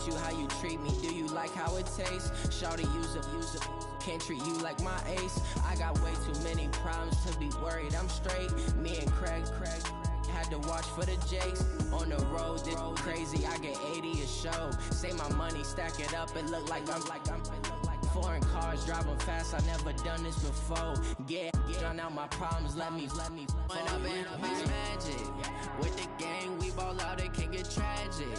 you how you treat me. Do you like how it tastes? Shawty, use a can't treat you like my ace. I got way too many problems to be worried. I'm straight. Me and Craig had to watch for the Jakes. On the road, this crazy. I get 80 a show. Say my money, stack it up. It look like I'm foreign cars driving fast. I never done this before. Drown out my problems. Let me. When I've been magic with the gang, we ball out. It can get tragic.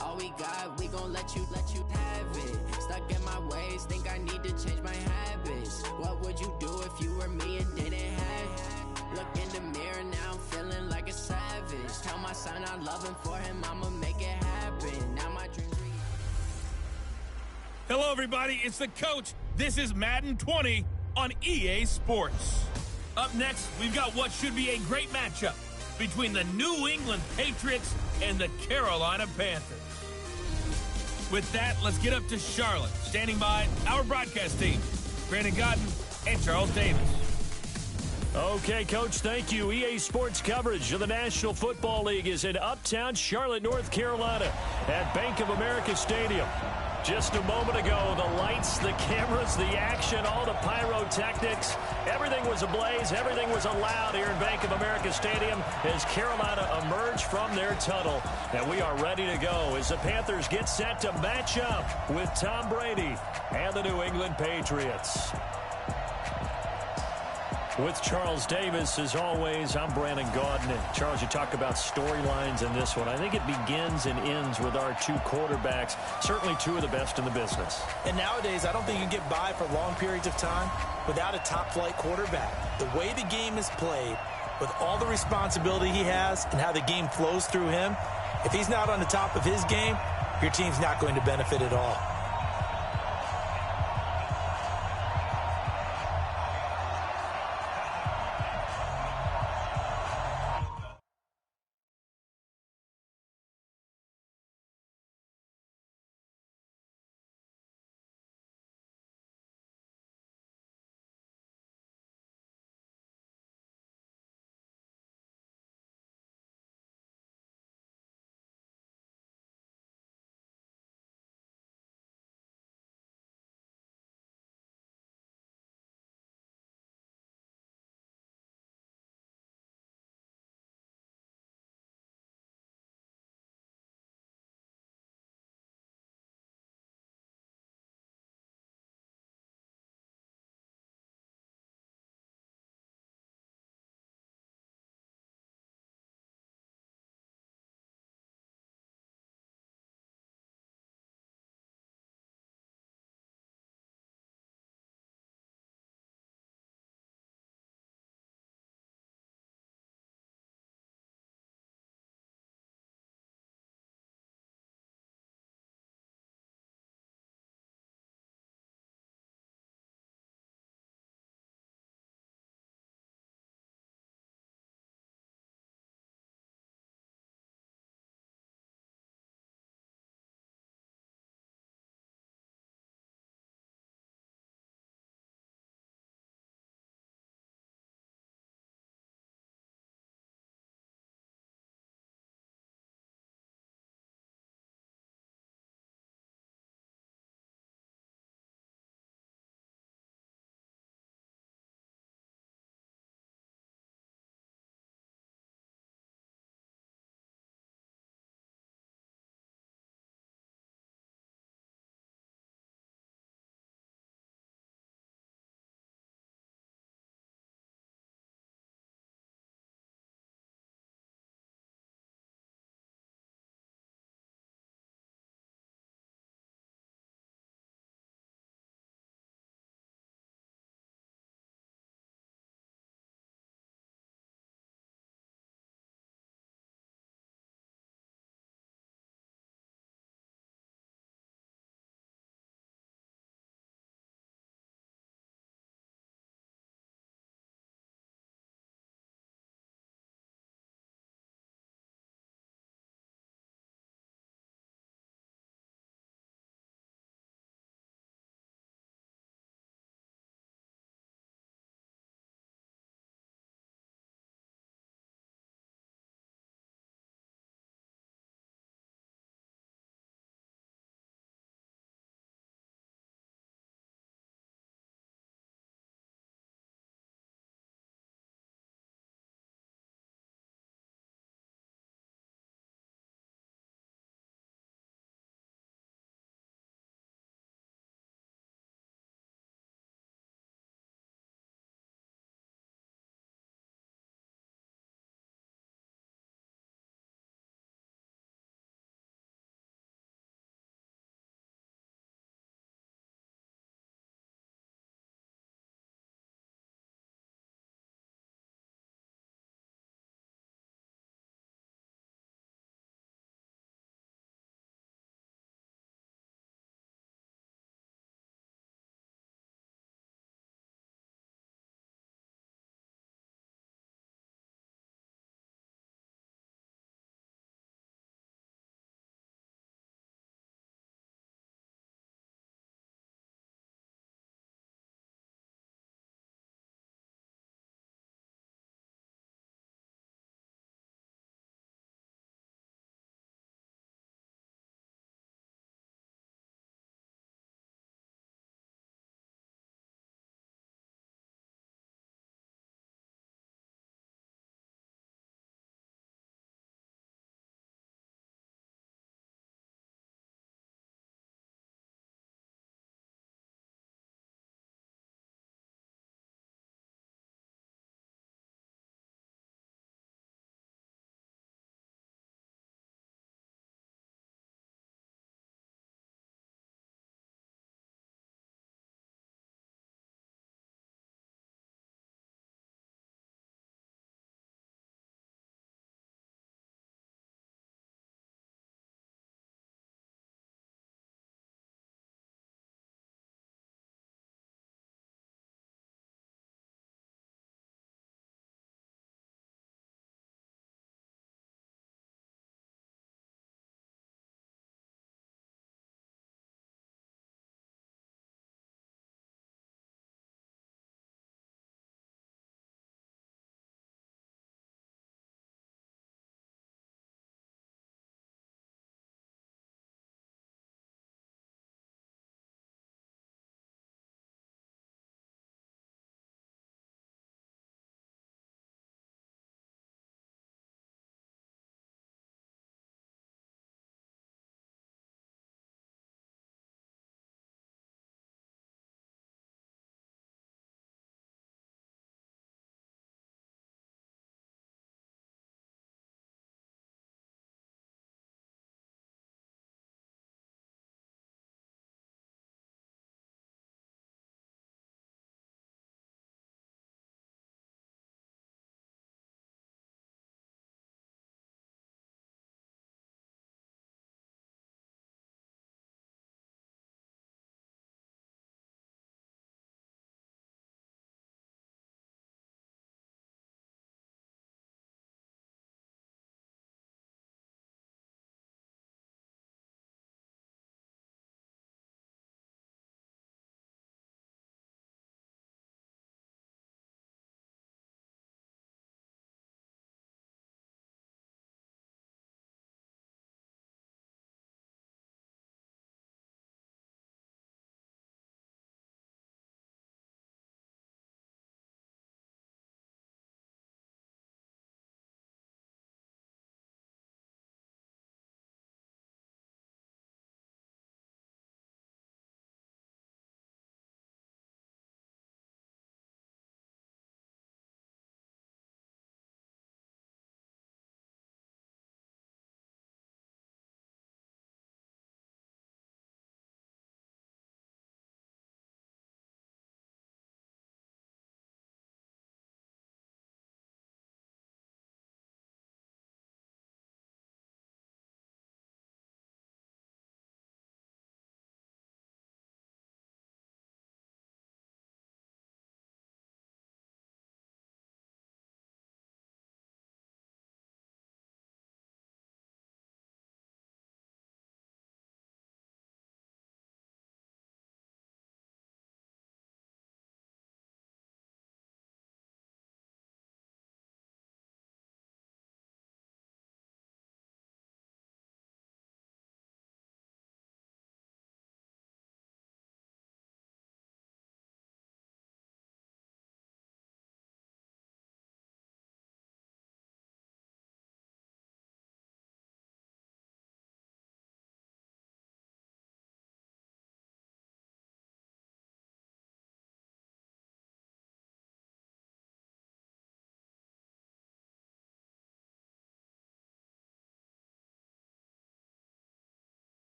All we got, we gon' let you have it. Stuck in my ways, think I need to change my habits. What would you do if you were me and didn't have it? Look in the mirror now, I'm feeling like a savage. Tell my son I love him, for him I'ma make it happen. Now my dreams. Hello, everybody. It's the coach. This is Madden 20 on EA Sports. Up next, we've got what should be a great matchup between the New England Patriots and the Carolina Panthers. With that, let's get up to Charlotte. Standing by, our broadcast team, Brandon Godden and Charles Davis. Okay, Coach, thank you. EA Sports coverage of the National Football League is in uptown Charlotte, North Carolina at Bank of America Stadium. Just a moment ago, the lights, the cameras, the action, all the pyrotechnics, everything was ablaze, everything was allowed here in Bank of America Stadium as Carolina emerged from their tunnel. And we are ready to go as the Panthers get set to match up with Tom Brady and the New England Patriots. With Charles Davis, as always, I'm Brandon Gaudin. And Charles, you talk about storylines in this one. I think it begins and ends with our two quarterbacks, certainly two of the best in the business. And nowadays, I don't think you can get by for long periods of time without a top-flight quarterback. The way the game is played, with all the responsibility he has and how the game flows through him, if he's not on the top of his game, your team's not going to benefit at all.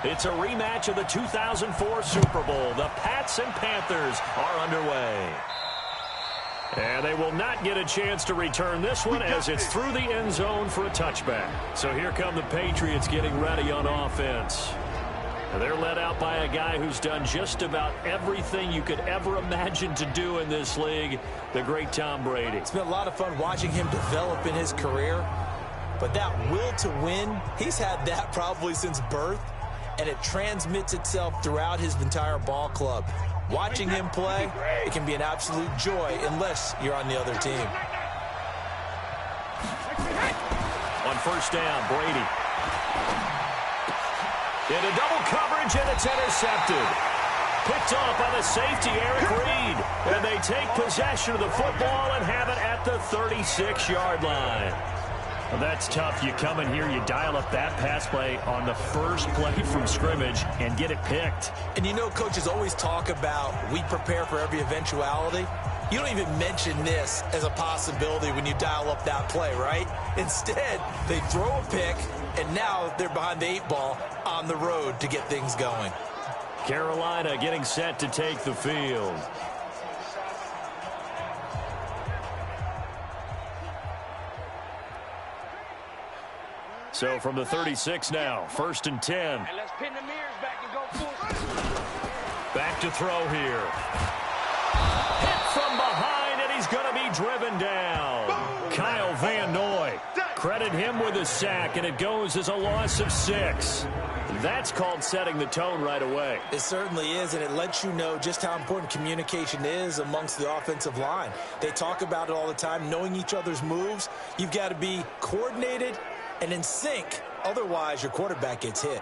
It's a rematch of the 2004 Super Bowl. The Pats and Panthers are underway. And they will not get a chance to return this one as it's through the end zone for a touchback. So here come the Patriots getting ready on offense. And they're led out by a guy who's done just about everything you could ever imagine to do in this league, the great Tom Brady. It's been a lot of fun watching him develop in his career. But that will to win, he's had that probably since birth. And it transmits itself throughout his entire ball club. Watching him play, it can be an absolute joy unless you're on the other team. On first down, Brady. Into double coverage, and it's intercepted. Picked off by the safety, Eric Reed. And they take possession of the football and have it at the 36-yard line. Well, that's tough. You come in here, you dial up that pass play on the first play from scrimmage and get it picked. And you know, coaches always talk about we prepare for every eventuality. You don't even mention this as a possibility when you dial up that play, right? Instead, they throw a pick, and now they're behind the 8 ball on the road to get things going. Carolina getting set to take the field. So from the 36 now, 1st and 10. And let's pin the mirrors back and go full. Back to throw here. Hit from behind, and he's going to be driven down. Kyle Van Noy. Credit him with a sack, and it goes as a loss of 6. That's called setting the tone right away. It certainly is, and it lets you know just how important communication is amongst the offensive line. They talk about it all the time, knowing each other's moves. You've got to be coordinated and in sync. Otherwise, your quarterback gets hit.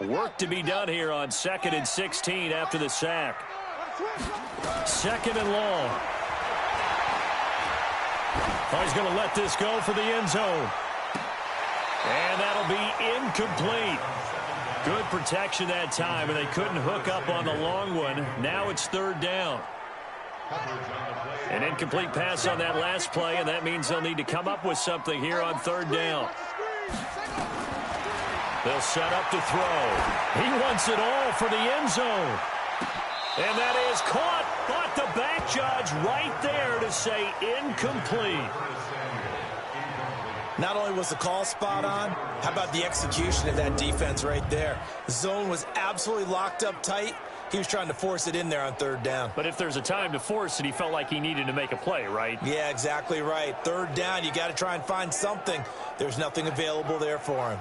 Work to be done here on 2nd and 16 after the sack. 2nd and long. Oh, he's going to let this go for the end zone. And that'll be incomplete. Good protection that time, and they couldn't hook up on the long one. Now it's 3rd down. An incomplete pass on that last play, and that means they'll need to come up with something here on 3rd down. They'll set up to throw. He wants it all for the end zone. And that is caught, but the back judge right there to say incomplete. Not only was the call spot on, how about the execution of that defense right there? The zone was absolutely locked up tight. He was trying to force it in there on 3rd down. But if there's a time to force it, he felt like he needed to make a play, right? Yeah, exactly right. 3rd down, you got to try and find something. There's nothing available there for him.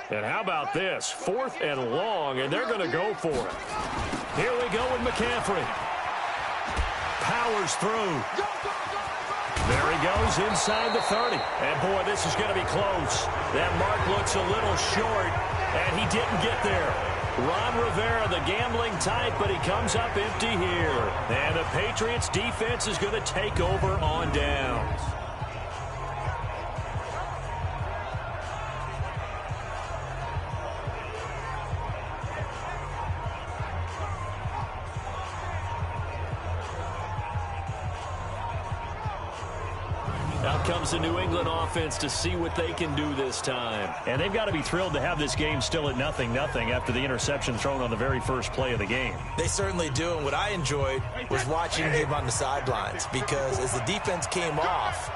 And how about this? 4th and long, and they're going to go for it. Here we go with McCaffrey. Powers through. There he goes inside the 30. And, boy, this is going to be close. That mark looks a little short, and he didn't get there. Ron Rivera, the gambling type, but he comes up empty here. And the Patriots defense is going to take over on downs. Out comes the New England offense to see what they can do this time. And they've got to be thrilled to have this game still at 0-0 after the interception thrown on the very first play of the game. They certainly do, and what I enjoyed was watching him on the sidelines, because as the defense came off,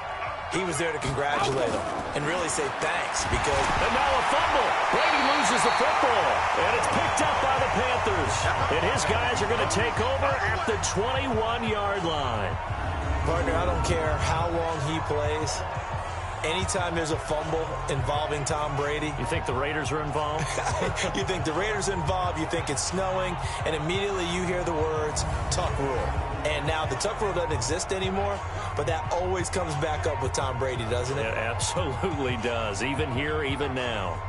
he was there to congratulate them and really say thanks. Because and now a fumble. Brady loses the football, and it's picked up by the Panthers. And his guys are going to take over at the 21-yard line. Partner, I don't care how long he plays. Anytime there's a fumble involving Tom Brady. You think the Raiders are involved? You think the Raiders are involved, you think it's snowing, and immediately you hear the words, tuck rule. And now the tuck rule doesn't exist anymore, but that always comes back up with Tom Brady, doesn't it? It absolutely does, even here, even now.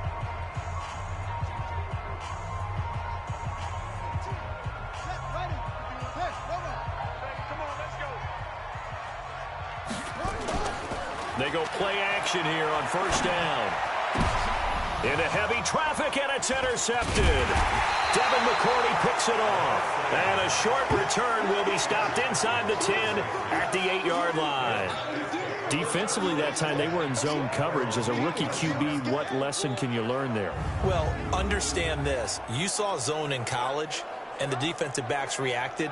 They go play action here on 1st down. Into heavy traffic, and it's intercepted. Devin McCourty picks it off. And a short return will be stopped inside the 10 at the 8-yard line. Defensively that time, they were in zone coverage. As a rookie QB, what lesson can you learn there? Well, understand this. You saw zone in college, and the defensive backs reacted,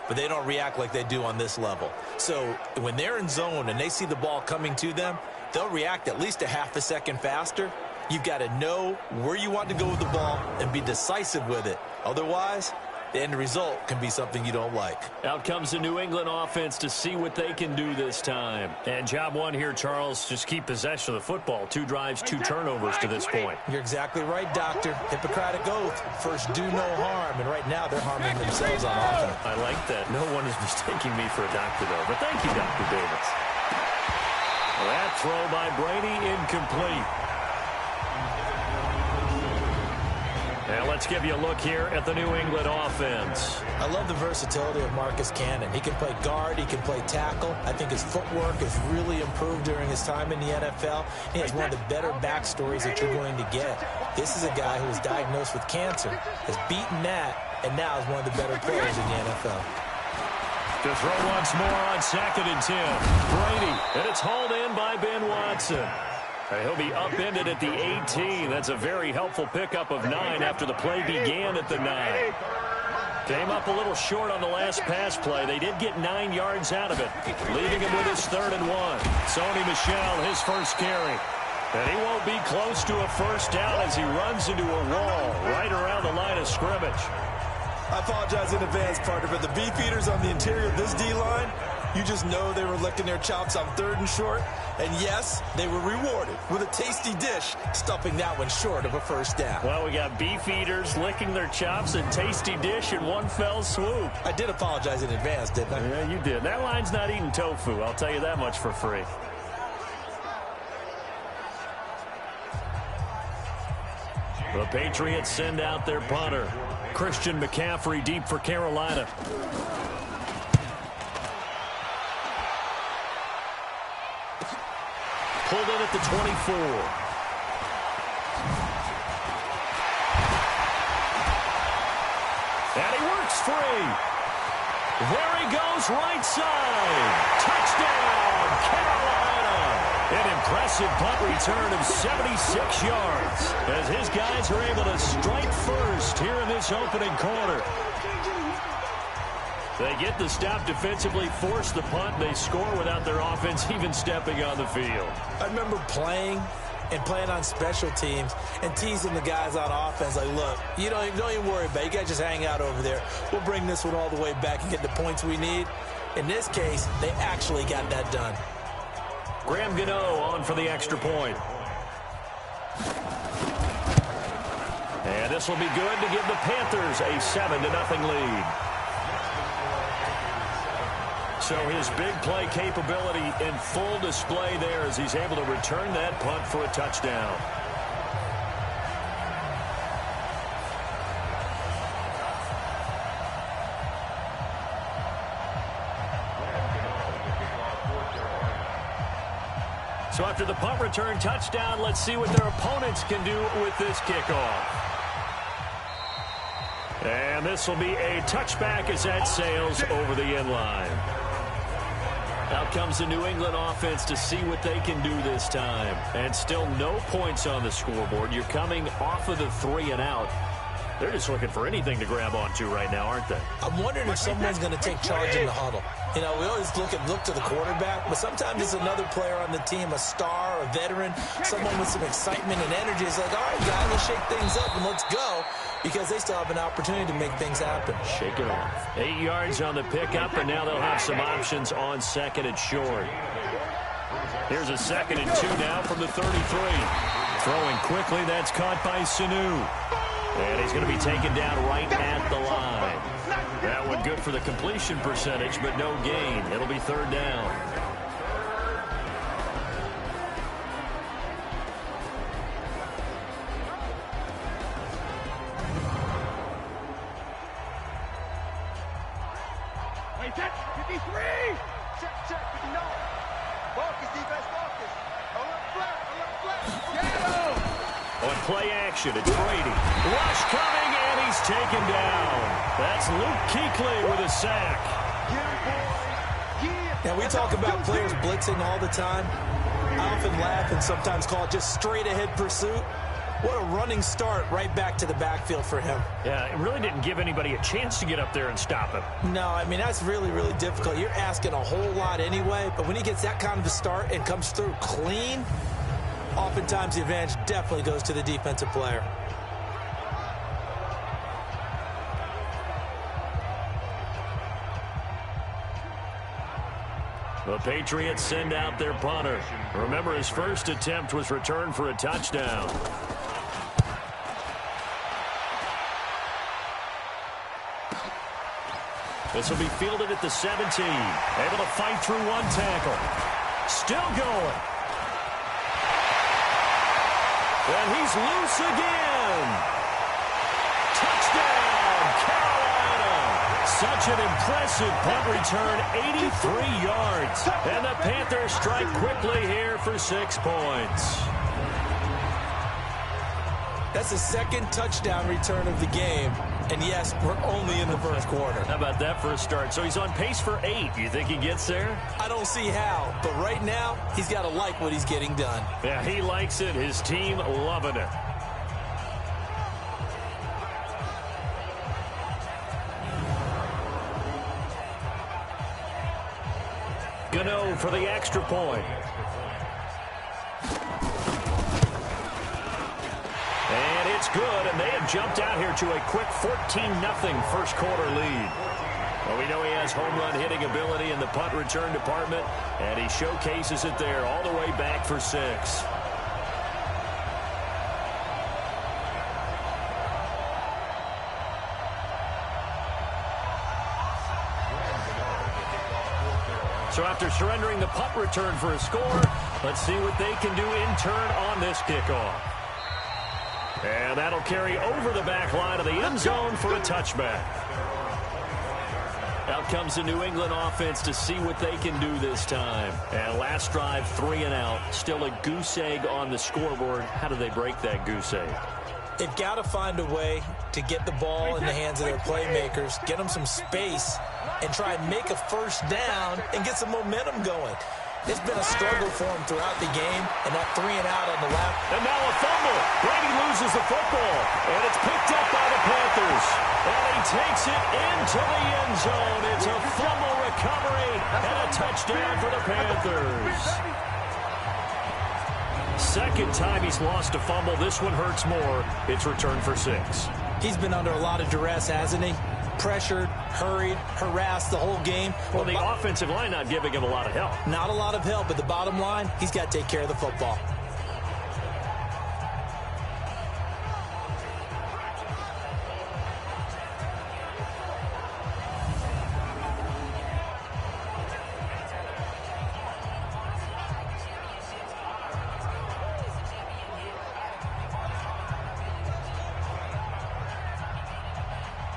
but they don't react like they do on this level. So when they're in zone and they see the ball coming to them, they'll react at least a half a second faster. You've got to know where you want to go with the ball and be decisive with it. Otherwise, the end result can be something you don't like. Out comes the New England offense to see what they can do this time. And job one here, Charles, just keep possession of the football. 2 drives, 2 turnovers to this point. You're exactly right, Doctor. Hippocratic oath. First, do no harm. And right now, they're harming themselves on offense. I like that. No one is mistaking me for a doctor, though. But thank you, Dr. Davis. That throw by Brady, incomplete. Now let's give you a look here at the New England offense. I love the versatility of Marcus Cannon. He can play guard. He can play tackle. I think his footwork has really improved during his time in the NFL. He has one of the better backstories that you're going to get. This is a guy who was diagnosed with cancer, has beaten that, and now is one of the better players in the NFL. To throw once more on 2nd and 10. Brady, and it's hauled in by Ben Watson. He'll be upended at the 18. That's a very helpful pickup of 9 after the play began at the 9. Came up a little short on the last pass play. They did get 9 yards out of it, leaving him with his 3rd and 1. Sony Michel, his first carry. And he won't be close to a first down as he runs into a wall right around the line of scrimmage. I apologize in advance, partner, but the beefeaters on the interior of this D-line, you just know they were licking their chops on 3rd and short. And yes, they were rewarded with a tasty dish, stuffing that one short of a first down. Well, we got beef eaters licking their chops and tasty dish in one fell swoop. I did apologize in advance, didn't I? Yeah, you did. That line's not eating tofu. I'll tell you that much for free. The Patriots send out their punter. Christian McCaffrey deep for Carolina. Pulled in at the 24. And he works free. There he goes, right side. Touchdown, Carolina. An impressive punt return of 76 yards as his guys are able to strike first here in this opening quarter. They get the stop defensively, force the punt, they score without their offense even stepping on the field. I remember playing on special teams and teasing the guys on offense like, look, you don't even worry about it. You guys just hang out over there. We'll bring this one all the way back and get the points we need. In this case, they actually got that done. Graham Gano on for the extra point. And this will be good to give the Panthers a 7-0 lead. So his big play capability in full display there as he's able to return that punt for a touchdown. So after the punt return touchdown, let's see what their opponents can do with this kickoff. And this will be a touchback as that sails over the end line. Out comes the New England offense to see what they can do this time. And still no points on the scoreboard. You're coming off of the 3 and out. They're just looking for anything to grab onto right now, aren't they? I'm wondering if someone's going to take charge in the huddle. You know, we always look to the quarterback, but sometimes it's another player on the team, a star, a veteran, someone with some excitement and energy. It's like, all right, guys, let's shake things up and let's go, because they still have an opportunity to make things happen. Shake it off. 8 yards on the pickup, and now they'll have some options on 2nd and short. Here's a 2nd and 2 now from the 33. Throwing quickly, that's caught by Sanu. And he's going to be taken down right at the line. That one good for the completion percentage, but no gain. It'll be 3rd down. Wait, check, 53! Check, no. Marcus, defense, Marcus. Alert flat. Get him! On play action, it's Brady. Rush coming, and he's taken down. That's Luke Kuechly with a sack. Now, we talk about players blitzing all the time. I often laugh and sometimes call it just straight-ahead pursuit. What a running start right back to the backfield for him. Yeah, it really didn't give anybody a chance to get up there and stop him. No, I mean, that's really, really difficult. You're asking a whole lot anyway, but when he gets that kind of a start and comes through clean, oftentimes the advantage definitely goes to the defensive player. The Patriots send out their punter. Remember, his first attempt was returned for a touchdown. This will be fielded at the 17. Able to fight through one tackle. Still going. And he's loose again. Touchdown, Carolina. Such an impressive punt return, 83 yards. And the Panthers strike quickly here for 6 points. That's the second touchdown return of the game. And yes, we're only in the first quarter. How about that for a start? So he's on pace for 8. You think he gets there? I don't see how, but right now, he's got to like what he's getting done. Yeah, he likes it. His team loving it. Gano for the extra point. And it's good, and they have jumped out here to a quick 14-0 first quarter lead. Well, we know he has home run hitting ability in the punt return department, and he showcases it there all the way back for 6. So after surrendering the punt return for a score, let's see what they can do in turn on this kickoff. And that'll carry over the back line of the end zone for a touchback. Out comes the New England offense to see what they can do this time. And last drive, 3 and out. Still a goose egg on the scoreboard. How do they break that goose egg? They've got to find a way to get the ball in the hands of their playmakers, get them some space, and try and make a first down and get some momentum going. It's been a struggle for him throughout the game, and that 3 and out on the left. And now a fumble. Brady loses the football, and it's picked up by the Panthers. And he takes it into the end zone. It's a fumble recovery and a touchdown for the Panthers. Second time he's lost a fumble. This one hurts more. It's returned for 6. He's been under a lot of duress, hasn't he? Pressured, hurried, harassed the whole game. Well, the offensive line not giving him a lot of help. Not a lot of help, but the bottom line, he's got to take care of the football.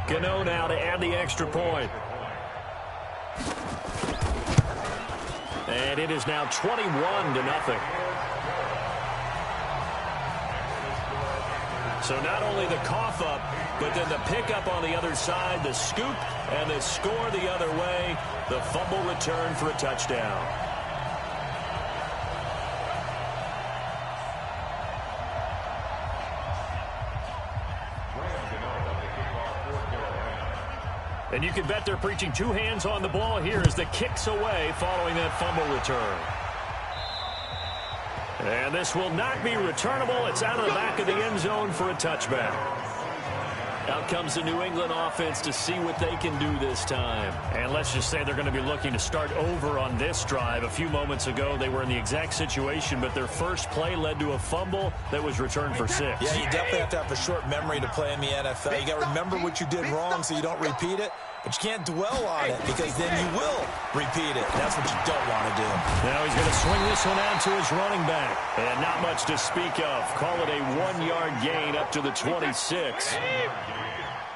Gano now to add the extra point. And it is now 21-0. So not only the cough up, but then the pickup on the other side, the scoop, and the score the other way. The fumble return for a touchdown. And you can bet they're preaching 2 hands on the ball here as the kick's away following that fumble return. And this will not be returnable. It's out of the back of the end zone for a touchback. Out comes the New England offense to see what they can do this time. And let's just say they're going to be looking to start over on this drive. A few moments ago, they were in the exact situation, but their first play led to a fumble that was returned for 6. Yeah, you definitely have to have a short memory to play in the NFL. You got to remember what you did wrong so you don't repeat it, but you can't dwell on it because then you will repeat it. That's what you don't want to do. Now he's going to swing this one out to his running back. And not much to speak of. Call it a 1-yard gain up to the 26.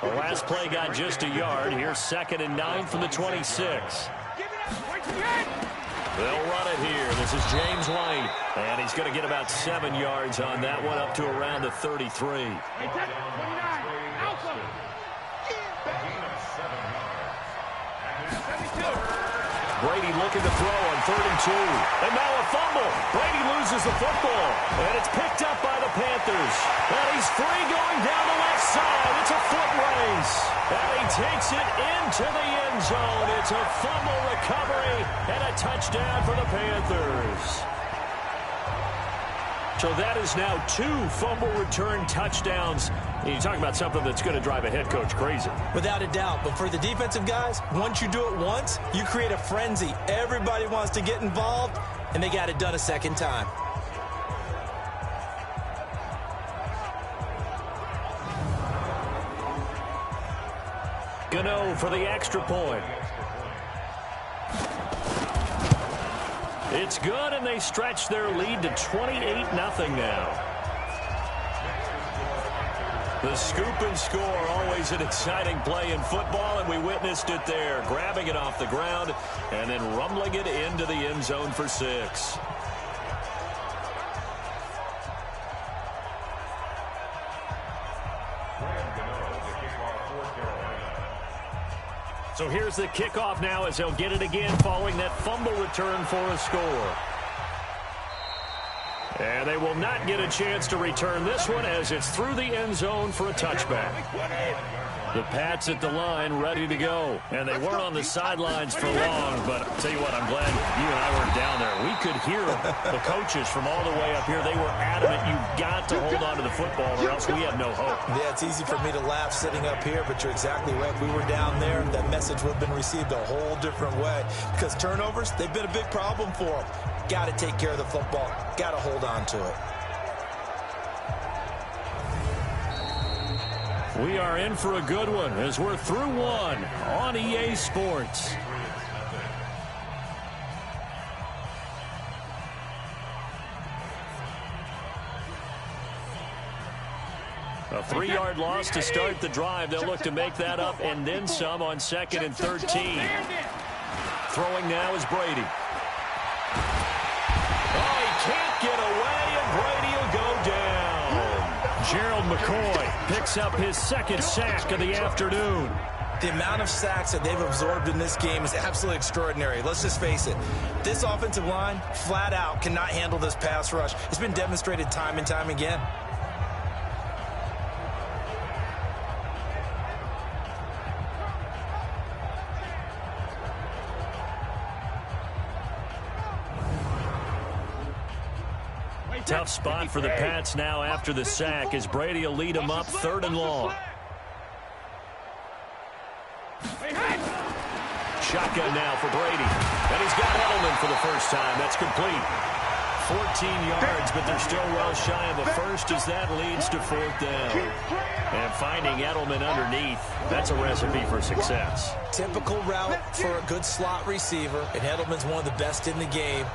The last play got just a yard. Here's 2nd and 9 from the 26. They'll run it here. This is James White. And he's going to get about 7 yards on that one, up to around the 33. Brady looking to throw on 3rd and 2. And now a fumble. Brady loses the football. And it's picked up by the Panthers. And he's free going down the left side. It's a foot race. And he takes it into the end zone. It's a fumble recovery and a touchdown for the Panthers. So that is now 2 fumble return touchdowns. And you talk about something that's going to drive a head coach crazy. Without a doubt. But for the defensive guys, once you do it once, you create a frenzy. Everybody wants to get involved, and they got it done a second time. Gano for the extra point. It's good, and they stretch their lead to 28-0 now. The scoop and score, always an exciting play in football, and we witnessed it there. Grabbing it off the ground and then rumbling it into the end zone for 6. So here's the kickoff now as they'll get it again following that fumble return for a score. And they will not get a chance to return this one as it's through the end zone for a touchback. The Pats at the line ready to go. And they weren't on the sidelines for long, but I'll tell you what, I'm glad you and I weren't down there. We could hear the coaches from all the way up here. They were adamant, you've got to hold on to the football or else we have no hope. Yeah, it's easy for me to laugh sitting up here, but you're exactly right. If we were down there, that message would have been received a whole different way. Because turnovers, they've been a big problem for them. Got to take care of the football. Got to hold on to it. We are in for a good one as we're through one on EA Sports. A 3-yard loss to start the drive. They'll look to make that up and then some on 2nd and 13. Throwing now is Brady. Oh, he can't get away, and Brady will go down. Gerald McCoy picks up his 2nd sack of the afternoon. The amount of sacks that they've absorbed in this game is absolutely extraordinary. Let's just face it. This offensive line, flat out, cannot handle this pass rush. It's been demonstrated time and time again. Tough spot for the Pats now after the sack as Brady will lead them up 3rd and long. Shotgun now for Brady. And he's got Edelman for the first time. That's complete. 14 yards, but they're still well shy of the first as that leads to 4th down. And finding Edelman underneath, that's a recipe for success. Typical route for a good slot receiver, and Edelman's one of the best in the game.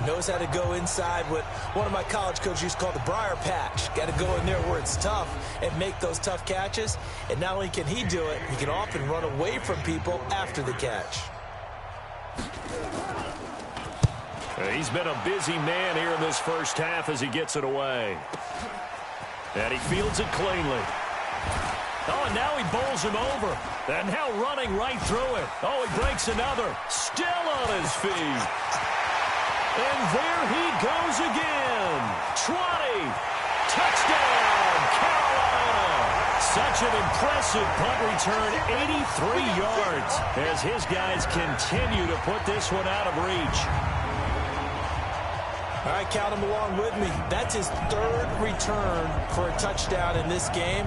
Knows how to go inside what one of my college coaches used to call the briar patch. Got to go in there where it's tough and make those tough catches. And not only can he do it, he can often run away from people after the catch. He's been a busy man here in this first half as he gets it away. And he fields it cleanly. Oh, and now he bowls him over. And now running right through it. Oh, he breaks another. Still on his feet. And there he goes again. 20. Touchdown, Carolina. Such an impressive punt return, 83 yards, as his guys continue to put this one out of reach. All right, count him along with me. That's his 3rd return for a touchdown in this game.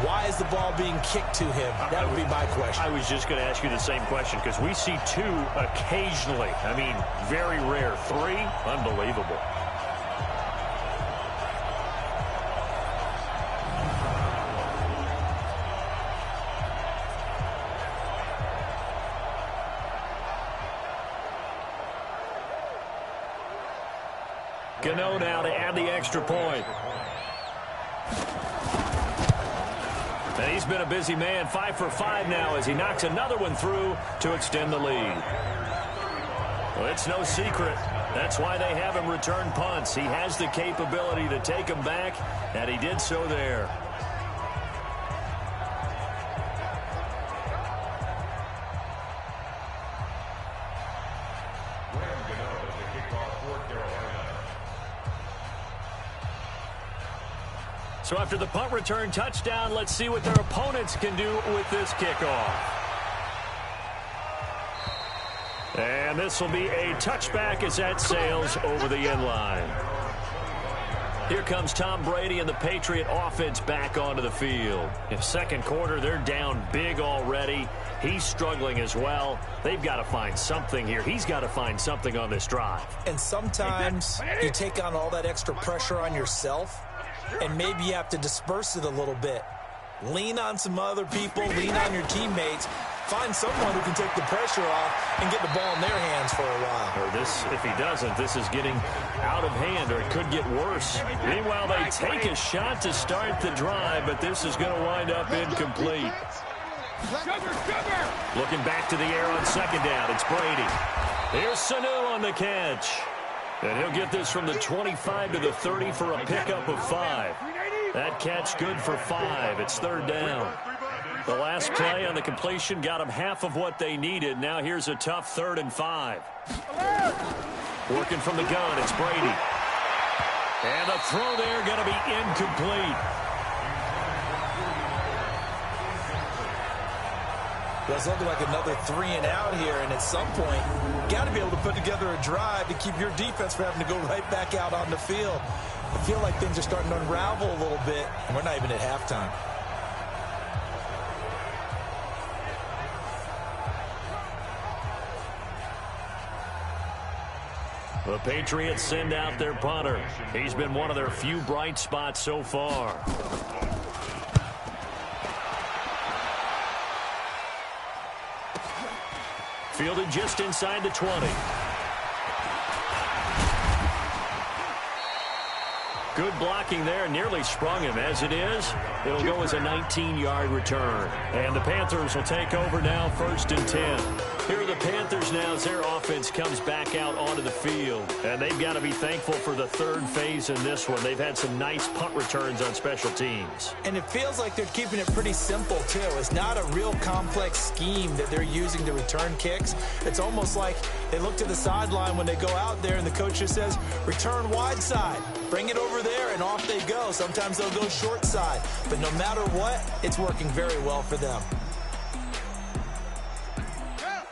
Why is the ball being kicked to him? That would be my question. I was just going to ask you the same question because we see 2 occasionally. I mean, very rare. 3, unbelievable. Gano now to add the extra point. And he's been a busy man, 5 for 5 now as he knocks another one through to extend the lead. Well, it's no secret. That's why they have him return punts. He has the capability to take them back, and he did so there. So after the punt return touchdown, let's see what their opponents can do with this kickoff. And this will be a touchback as that sails over the end line. Here comes Tom Brady and the Patriot offense back onto the field. In second quarter, they're down big already. He's struggling as well. They've got to find something here. He's got to find something on this drive. And sometimes you take on all that extra pressure on yourself, and maybe you have to disperse it a little bit. Lean on some other people, lean on your teammates. Find someone who can take the pressure off and get the ball in their hands for a while. Or this, if he doesn't, this is getting out of hand, or it could get worse. Meanwhile, they take a shot to start the drive, but this is going to wind up incomplete. Looking back to the air on second down, it's Brady. Here's Sanu on the catch. And he'll get this from the 25 to the 30 for a pickup of 5. That catch good for 5. It's third down. The last play on the completion got them half of what they needed. Now here's a tough 3rd and 5. Working from the gun, it's Brady. And the throw there going to be incomplete. It's looking like another 3 and out here, and at some point, you got to be able to put together a drive to keep your defense from having to go right back out on the field. I feel like things are starting to unravel a little bit, and we're not even at halftime. The Patriots send out their punter. He's been one of their few bright spots so far. Fielded just inside the 20. Good blocking there, nearly sprung him. As it is, it'll go as a 19-yard return. And the Panthers will take over now, 1st and 10. Here are the Panthers now as their offense comes back out onto the field. And they've got to be thankful for the third phase in this one. They've had some nice punt returns on special teams. And it feels like they're keeping it pretty simple, too. It's not a real complex scheme that they're using to return kicks. It's almost like they look to the sideline when they go out there and the coach just says, return wide side. Bring it over there, and off they go. Sometimes they'll go short side. But no matter what, it's working very well for them.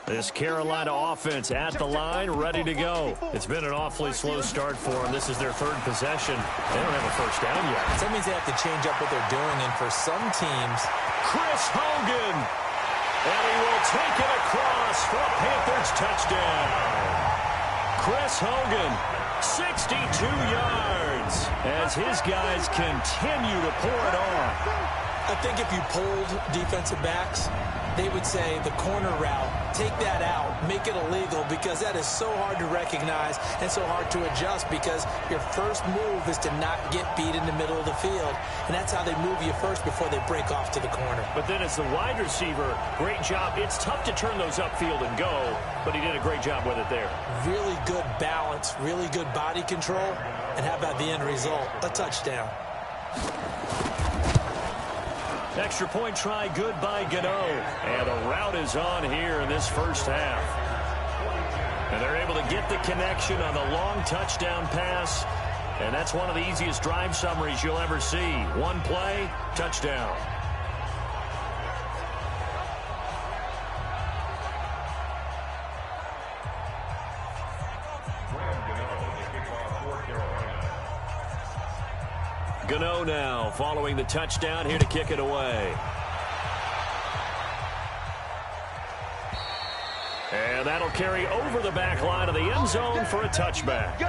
This Carolina offense at the line, ready to go. It's been an awfully slow start for them. This is their 3rd possession. They don't have a first down yet. That means they have to change up what they're doing, and for some teams... Chris Hogan! And he will take it across for a Panthers touchdown. Chris Hogan, 62 yards, as his guys continue to pour it on. I think if you polled defensive backs, they would say the corner route, take that out, make it illegal, because that is so hard to recognize and so hard to adjust, because your first move is to not get beat in the middle of the field, and that's how they move you first before they break off to the corner. But then as the wide receiver, great job. It's tough to turn those upfield and go, but he did a great job with it there. Really good balance, really good body control, and how about the end result? A touchdown. Extra point try, good by Gano. And the route is on here in this first half. And they're able to get the connection on the long touchdown pass. And that's one of the easiest drive summaries you'll ever see. One play, touchdown. Gano now following the touchdown, here to kick it away. And that'll carry over the back line of the end zone for a touchback.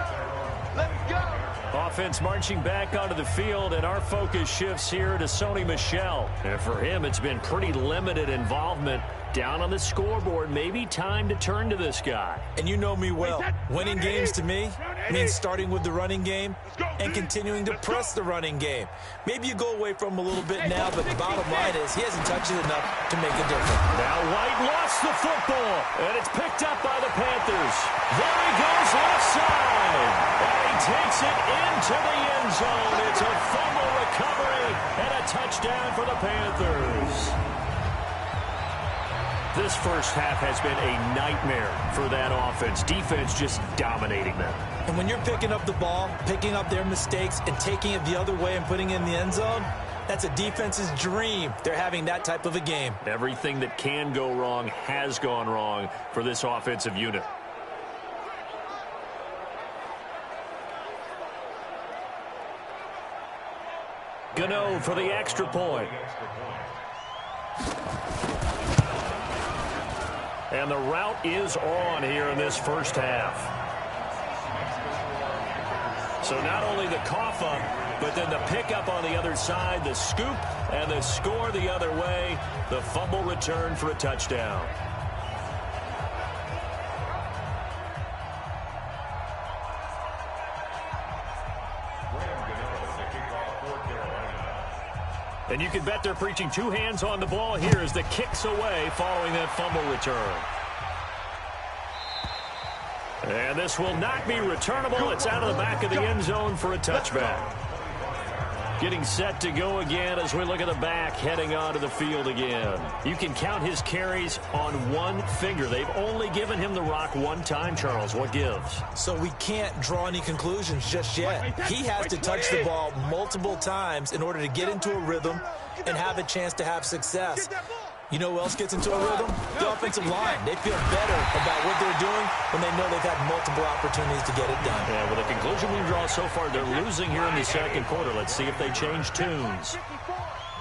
Let's go. Offense marching back onto the field, and our focus shifts here to Sony Michel. And for him, it's been pretty limited involvement down on the scoreboard. Maybe time to turn to this guy. And you know me well. Winning games to me means starting with the running game and continuing to press the running game. Maybe you go away from him a little bit now, but the bottom line is he hasn't touched it enough to make a difference. Now White lost the football, and it's picked up by the Panthers. There he goes left side, and he takes it into the end zone. It's a fumble recovery and a touchdown for the Panthers. This first half has been a nightmare for that offense. Defense just dominating them. And when you're picking up the ball, picking up their mistakes, and taking it the other way and putting it in the end zone, that's a defense's dream. They're having that type of a game. Everything that can go wrong has gone wrong for this offensive unit. Gano for the extra point. And the route is on here in this first half. So not only the cough up, but then the pickup on the other side, the scoop, and the score the other way. The fumble return for a touchdown. And you can bet they're preaching two hands on the ball here as the kick's away following that fumble return. And this will not be returnable. It's out of the back of the end zone for a touchback. Getting set to go again as we look at the back, heading onto the field again. You can count his carries on one finger. They've only given him the rock one time, Charles. What gives? So we can't draw any conclusions just yet. He has to touch the ball multiple times in order to get into a rhythm and have a chance to have success. You know who else gets into a rhythm? The offensive line. They feel better about what they're doing when they know they've had multiple opportunities to get it done. Yeah, well, the conclusion we draw so far, they're losing here in the second quarter. Let's see if they change tunes.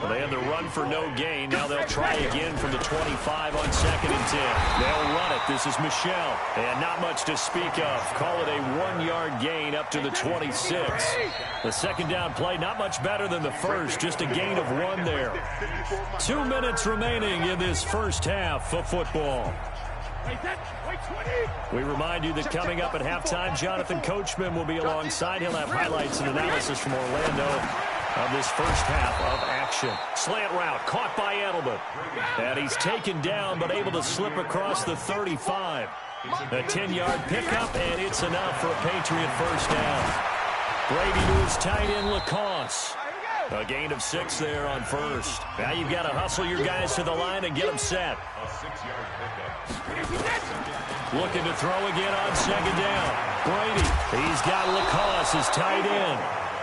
Well, they had the run for no gain. Now they'll try again from the 25 on 2nd and 10. They'll run it. This is Michel. And not much to speak of. Call it a 1-yard gain up to the 26. The second down play, not much better than the first. Just a gain of 1 there. 2 minutes remaining in this first half of football. We remind you that coming up at halftime, Jonathan Coachman will be alongside. He'll have highlights and analysis from Orlando of this first half of action. Slant route caught by Edelman. And he's taken down but able to slip across the 35. A 10-yard pickup, and it's enough for a Patriot first down. Brady to his tight end, Lacoste. A gain of 6 there on first. Now you've got to hustle your guys to the line and get them set. Looking to throw again on second down. Brady, he's got Lacoste, his tight end.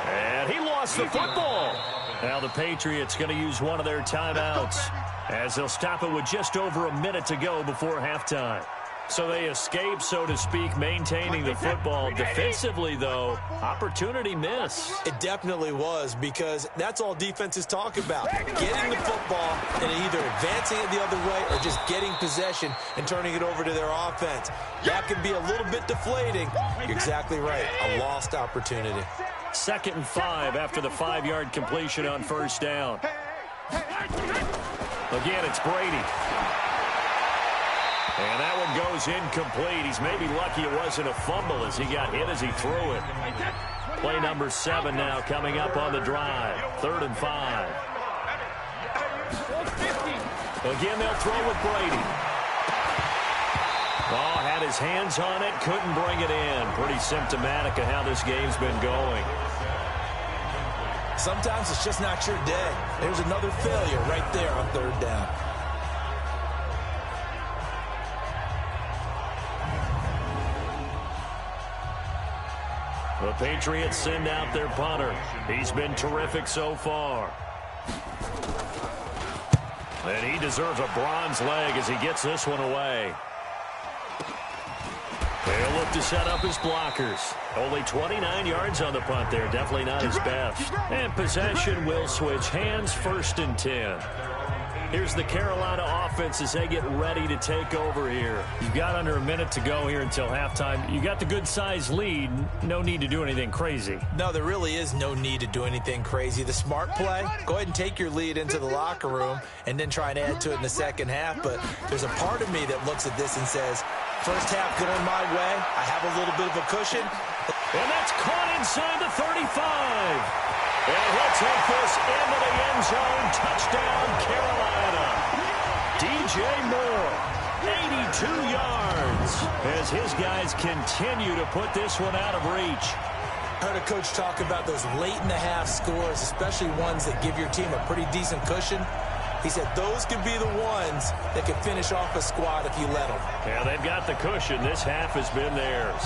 And he lost the football. Now the Patriots going to use one of their timeouts as they'll stop it with just over a minute to go before halftime. So they escape, so to speak, maintaining the football. Defensively, though, opportunity miss. It definitely was, because that's all defenses talk about. Getting the football and either advancing it the other way or just getting possession and turning it over to their offense. That can be a little bit deflating. You're exactly right. A lost opportunity. 2nd and 5 after the 5-yard completion on first down. Again, it's Brady. And that one goes incomplete. He's maybe lucky it wasn't a fumble as he got hit as he threw it. Play number 7 now coming up on the drive. 3rd and 5. Again, they'll throw with Brady. Oh, had his hands on it, couldn't bring it in. Pretty symptomatic of how this game's been going. Sometimes it's just not your day. There's another failure right there on 3rd down. The Patriots send out their punter. He's been terrific so far. And he deserves a bronze leg as he gets this one away. They'll look to set up his blockers. Only 29 yards on the punt there. Definitely not his best. And possession will switch hands. 1st and 10. Here's the Carolina offense as they get ready to take over here. You've got under a minute to go here until halftime. You got the good-sized lead. No need to do anything crazy. No, there really is no need to do anything crazy. The smart play, go ahead and take your lead into the locker room and then try and add to it in the second half. But there's a part of me that looks at this and says, first half going my way. I have a little bit of a cushion. And that's caught inside the 35. And he'll take this into the end zone. Touchdown, Carolina. DJ Moore, 82 yards, as his guys continue to put this one out of reach. I heard a coach talk about those late-in-the-half scores, especially ones that give your team a pretty decent cushion. He said those could be the ones that could finish off a squad if you let them. Yeah, they've got the cushion. This half has been theirs.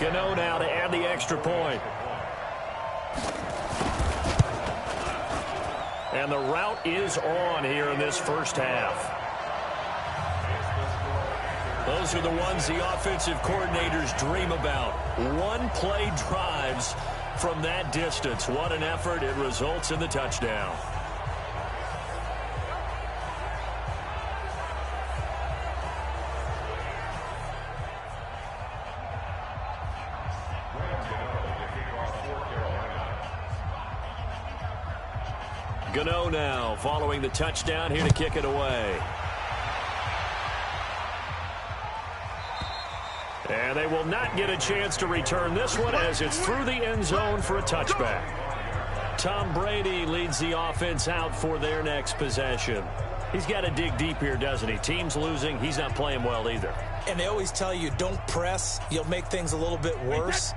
Gano now to add the extra point. And the route is on here in this first half. Those are the ones the offensive coordinators dream about. One-play drives from that distance. What an effort. It results in the touchdown. Gano now following the touchdown here to kick it away. And they will not get a chance to return this one as it's through the end zone for a touchback. Tom Brady leads the offense out for their next possession. He's got to dig deep here, doesn't he? Team's losing. He's not playing well either. And they always tell you, don't press. You'll make things a little bit worse.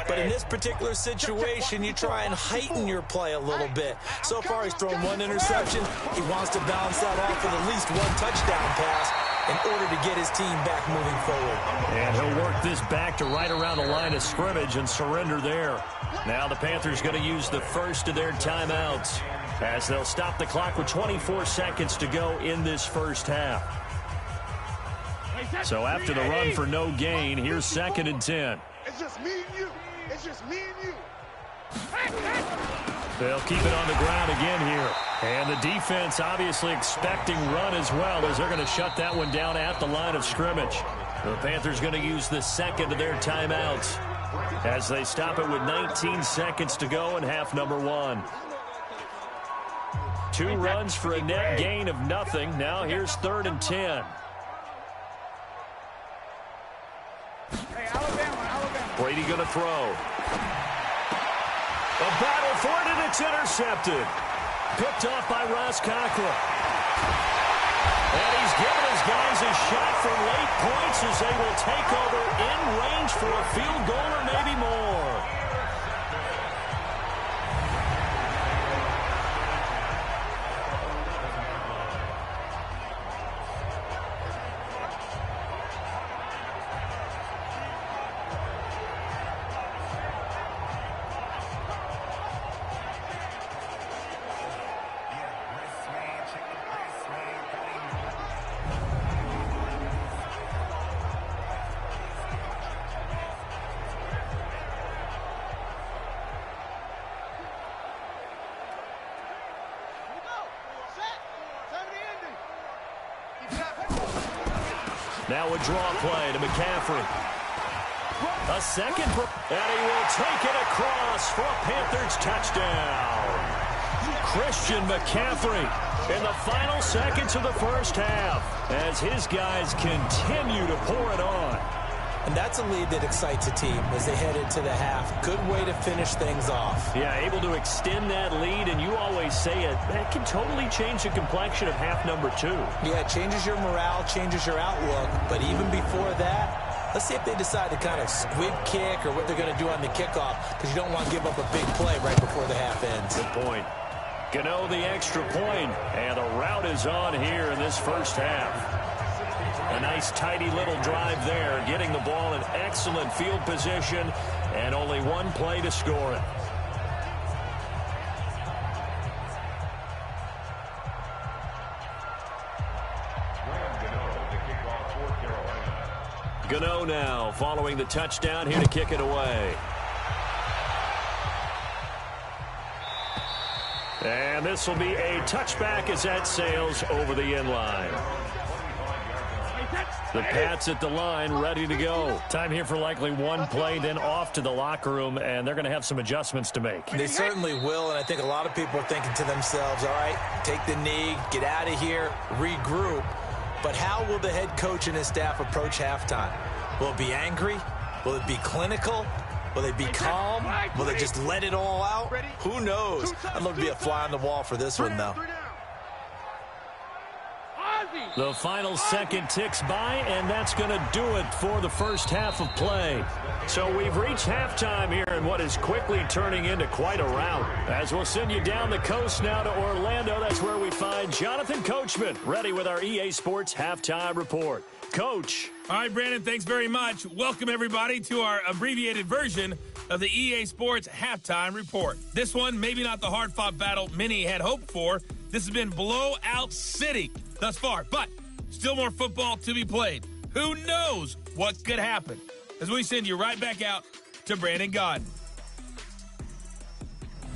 But in this particular situation, you try and heighten your play a little bit. So far, he's thrown one interception. He wants to balance that off with at least one touchdown pass in order to get his team back moving forward. And he'll work this back to right around the line of scrimmage and surrender there. Now the Panthers going to use the first of their timeouts as they'll stop the clock with 24 seconds to go in this first half. So after the run for no gain, here's 2nd and 10. It's just me and you. It's just me and you. They'll keep it on the ground again here. And the defense obviously expecting run as well as they're going to shut that one down at the line of scrimmage. The Panthers going to use the second of their timeouts as they stop it with 19 seconds to go in half number 1. 2 runs for a net gain of nothing. Now here's 3rd and 10. Brady going to throw. A battle for it, and it's intercepted. Picked off by Ross Cockrell. And he's given his guys a shot for late points as they will take over in range for a field goal or maybe more. Now a draw play to McCaffrey. A second, and he will take it across for a Panthers touchdown. Christian McCaffrey in the final seconds of the first half as his guys continue to pour it on. And that's a lead that excites a team as they head into the half. Good way to finish things off. Yeah, able to extend that lead, and you always say it, that can totally change the complexion of half number 2. Yeah, it changes your morale, changes your outlook, but even before that, let's see if they decide to kind of squib kick or what they're going to do on the kickoff, because you don't want to give up a big play right before the half ends. Good point. Gano the extra point, and the route is on here in this first half. A nice, tidy little drive there, getting the ball in excellent field position, and only one play to score it. Gano now following the touchdown here to kick it away. And this will be a touchback as that sails over the end line. The Pats at the line, ready to go. Time here for likely one play, then off to the locker room, and they're going to have some adjustments to make. They certainly will, and I think a lot of people are thinking to themselves, all right, take the knee, get out of here, regroup. But how will the head coach and his staff approach halftime? Will it be angry? Will it be clinical? Will they be calm? Will they just let it all out? Who knows? I'd love to be a fly on the wall for this one, though. The final second ticks by, and that's going to do it for the first half of play. So we've reached halftime here in what is quickly turning into quite a rout. As we'll send you down the coast now to Orlando, that's where we find Jonathan Coachman, ready with our EA Sports Halftime Report. Coach. All right, Brandon, thanks very much. Welcome, everybody, to our abbreviated version of the EA Sports Halftime Report. This one, maybe not the hard-fought battle many had hoped for. This has been blowout city thus far, but still more football to be played. Who knows what could happen? As we send you right back out to Brandon Gaudin.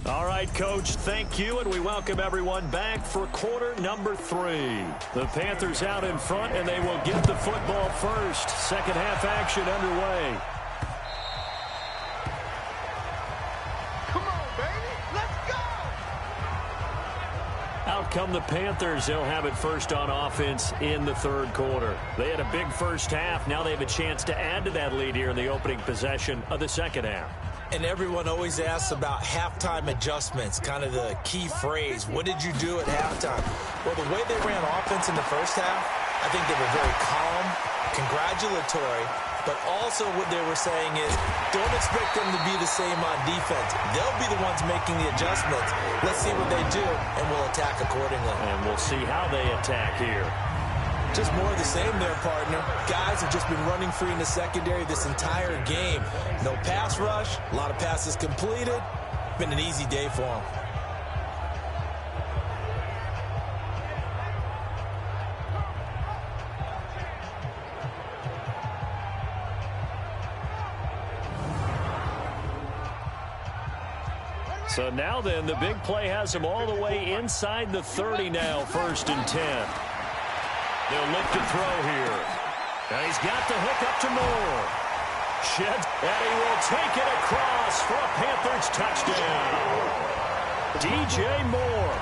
All right, Coach, thank you, and we welcome everyone back for quarter number 3. The Panthers out in front, and they will get the football first. Second half action underway. Come on, baby. Let's go. Out come the Panthers. They'll have it first on offense in the third quarter. They had a big first half. Now they have a chance to add to that lead here in the opening possession of the second half. And everyone always asks about halftime adjustments, kind of the key phrase. What did you do at halftime? Well, the way they ran offense in the first half, I think they were very calm, congratulatory, but also what they were saying is don't expect them to be the same on defense. They'll be the ones making the adjustments. Let's see what they do, and we'll attack accordingly. And we'll see how they attack here. Just more of the same there, partner. Guys have just been running free in the secondary this entire game. No pass rush, a lot of passes completed. Been an easy day for them. So now then, the big play has them all the way inside the 30 now, 1st and 10. They'll look to throw here. And he's got the hook up to Moore. Sheds, and he will take it across for a Panthers touchdown. DJ Moore,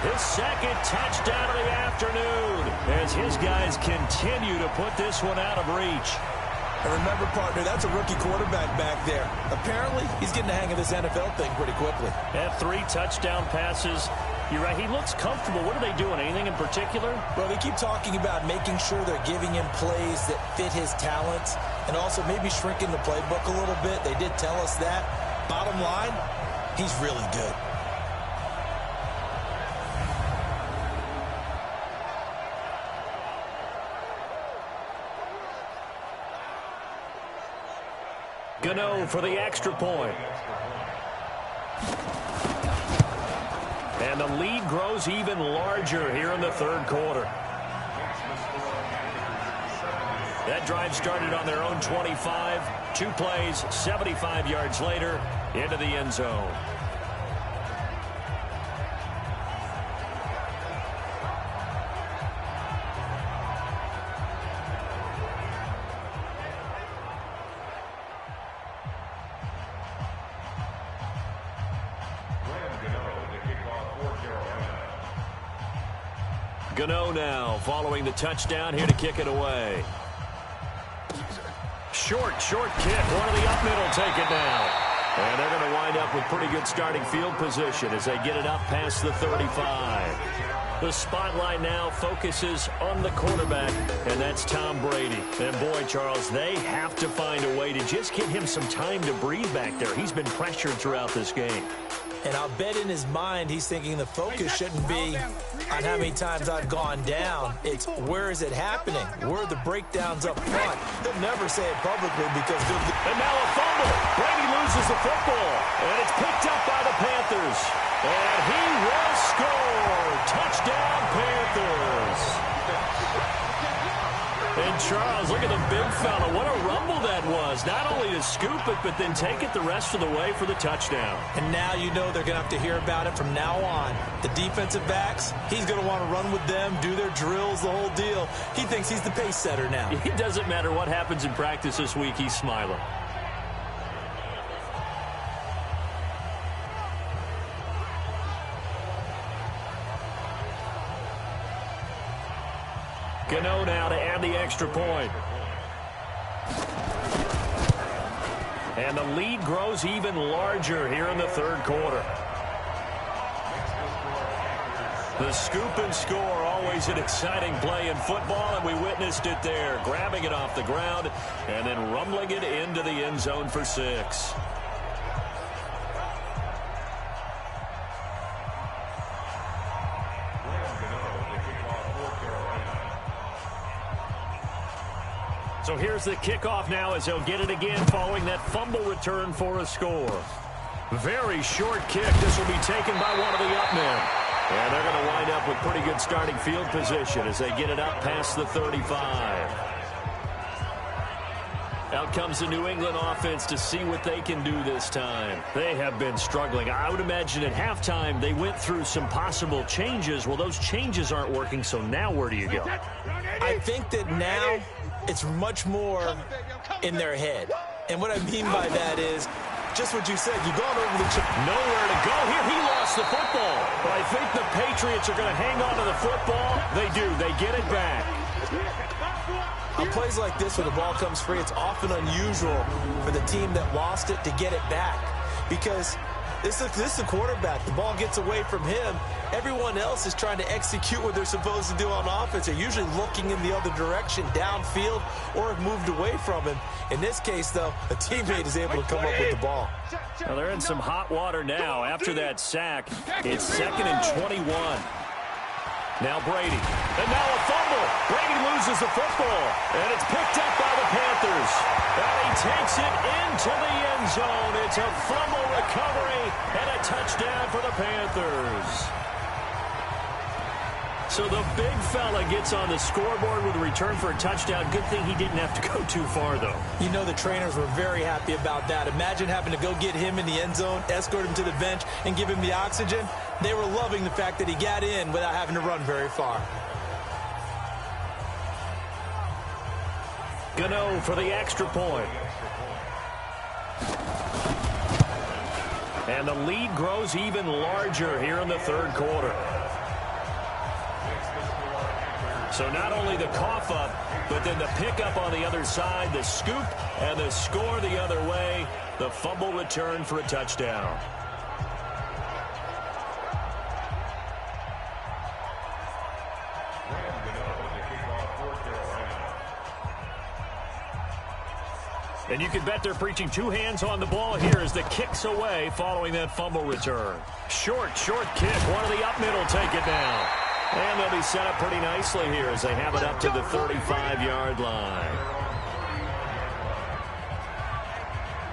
his second touchdown of the afternoon, as his guys continue to put this one out of reach. And remember, partner, that's a rookie quarterback back there. Apparently, he's getting the hang of this NFL thing pretty quickly. Had 3 touchdown passes. You're right, he looks comfortable. What are they doing? Anything in particular? Well, they keep talking about making sure they're giving him plays that fit his talents and also maybe shrinking the playbook a little bit. They did tell us that. Bottom line, he's really good. Gano for the extra point. And the lead grows even larger here in the third quarter. That drive started on their own 25. 2 plays, 75 yards later, into the end zone. Gano now following the touchdown here to kick it away. Short kick. One of the up middle take it down. And they're going to wind up with pretty good starting field position as they get it up past the 35. The spotlight now focuses on the quarterback, and that's Tom Brady. And boy, Charles, they have to find a way to just give him some time to breathe back there. He's been pressured throughout this game. And I'll bet in his mind he's thinking the focus shouldn't be on how many times I've gone down. It's where is it happening? Where are the breakdowns up front? They'll never say it publicly because they're... And now a fumble. Brady loses the football. And it's picked up by the Panthers. And he will score. Touchdown, Panthers. And Charles, look at the big fella. What a rumble that was. Not only to scoop it, but then take it the rest of the way for the touchdown. And now you know they're going to have to hear about it from now on. The defensive backs, he's going to want to run with them, do their drills, the whole deal. He thinks he's the pace setter now. It doesn't matter what happens in practice this week. He's smiling. Gano now to add the extra point. And the lead grows even larger here in the third quarter. The scoop and score, always an exciting play in football, and we witnessed it there, grabbing it off the ground and then rumbling it into the end zone for 6. So here's the kickoff now as they'll get it again following that fumble return for a score. Very short kick. This will be taken by one of the up men. And they're going to wind up with pretty good starting field position as they get it up past the 35. Out comes the New England offense to see what they can do this time. They have been struggling. I would imagine at halftime they went through some possible changes. Well, those changes aren't working, so now where do you go? I think that now it's much more in their head. And what I mean by that is just what you said. You've gone over the nowhere to go here. He lost the football. But I think the Patriots are going to hang on to the football. They do. They get it back. On plays like this where the ball comes free, it's often unusual for the team that lost it to get it back. Because this is a quarterback. The ball gets away from him. Everyone else is trying to execute what they're supposed to do on offense. They're usually looking in the other direction, downfield, or have moved away from him. In this case, though, a teammate is able to come up with the ball. Well, they're in some hot water now. After that sack, it's 2nd and 21. Now Brady. And now a fumble. Brady loses the football. And it's picked up by the Panthers. And he takes it into the end zone. It's a fumble recovery and a touchdown for the Panthers. So the big fella gets on the scoreboard with a return for a touchdown. Good thing he didn't have to go too far, though. You know the trainers were very happy about that. Imagine having to go get him in the end zone, escort him to the bench, and give him the oxygen. They were loving the fact that he got in without having to run very far. Gano for the extra point. And the lead grows even larger here in the third quarter. So not only the cough up, but then the pickup on the other side, the scoop, and the score the other way. The fumble return for a touchdown. And you can bet they're preaching two hands on the ball here as the kick's away following that fumble return. Short kick. One of the up middle take it now. And they'll be set up pretty nicely here as they have it up to the 35-yard line.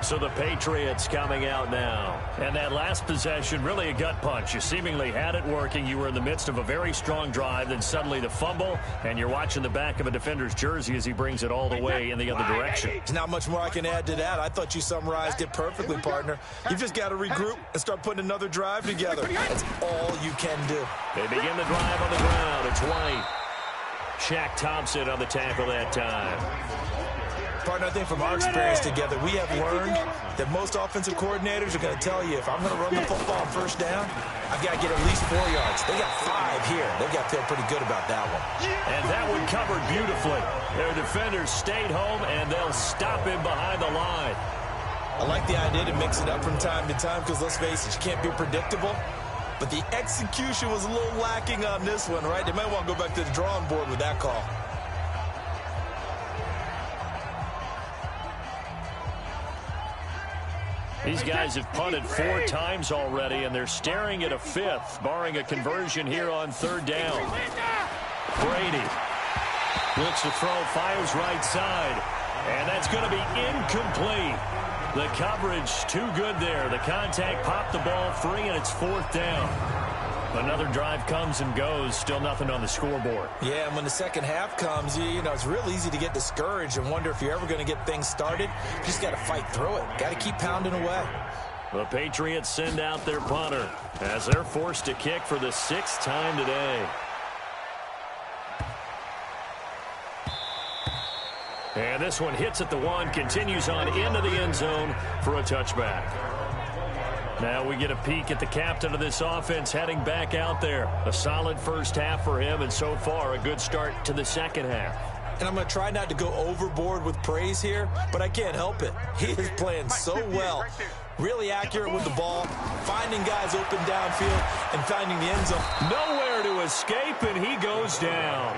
So the Patriots coming out now. And that last possession, really a gut punch. You seemingly had it working. You were in the midst of a very strong drive. Then suddenly the fumble, and you're watching the back of a defender's jersey as he brings it all the way in the other direction. There's not much more I can add to that. I thought you summarized it perfectly, partner. You've just got to regroup and start putting another drive together. That's all you can do. They begin the drive on the ground. It's White. Shaq Thompson on the tackle that time. Partner, I think from our experience together, we have learned that most offensive coordinators are going to tell you, if I'm going to run the football on first down, I've got to get at least 4 yards. They got 5 here. They've got to feel pretty good about that one. And that one covered beautifully. Their defenders stayed home, and they'll stop him behind the line. I like the idea to mix it up from time to time because, let's face it, you can't be predictable. But the execution was a little lacking on this one, right? They might want to go back to the drawing board with that call. These guys have punted 4 times already, and they're staring at a 5th, barring a conversion here on 3rd down. Brady looks to throw, fires right side, and that's going to be incomplete. The coverage too good there. The contact popped the ball free, and it's 4th down. Another drive comes and goes, still nothing on the scoreboard. Yeah, and when the second half comes, you know, it's real easy to get discouraged and wonder if you're ever going to get things started. You just got to fight through it. Got to keep pounding away. The Patriots send out their punter as they're forced to kick for the 6th time today. And this one hits at the 1, continues on into the end zone for a touchback. Now we get a peek at the captain of this offense heading back out there. A solid first half for him, and so far a good start to the second half. And I'm going to try not to go overboard with praise here, but I can't help it. He is playing so well. Really accurate with the ball, finding guys open downfield, and finding the end zone. Nowhere to escape, and he goes down.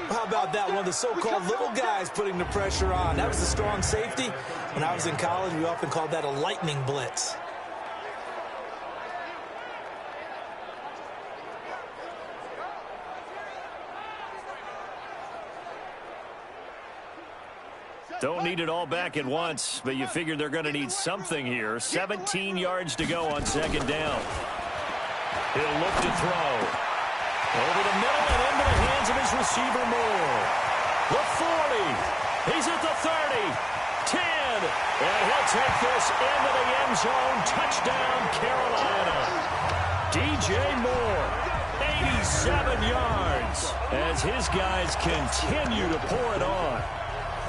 How about that? One of the so-called little guys putting the pressure on. That was a strong safety. When I was in college, we often called that a lightning blitz. Don't need it all back at once, but you figure they're going to need something here. 17 yards to go on second down. He'll look to throw. Over the middle and into the hands of his receiver, Moore. The 40. He's at the 30. 10. And he'll take this into the end zone. Touchdown, Carolina. DJ Moore, 87 yards, as his guys continue to pour it on.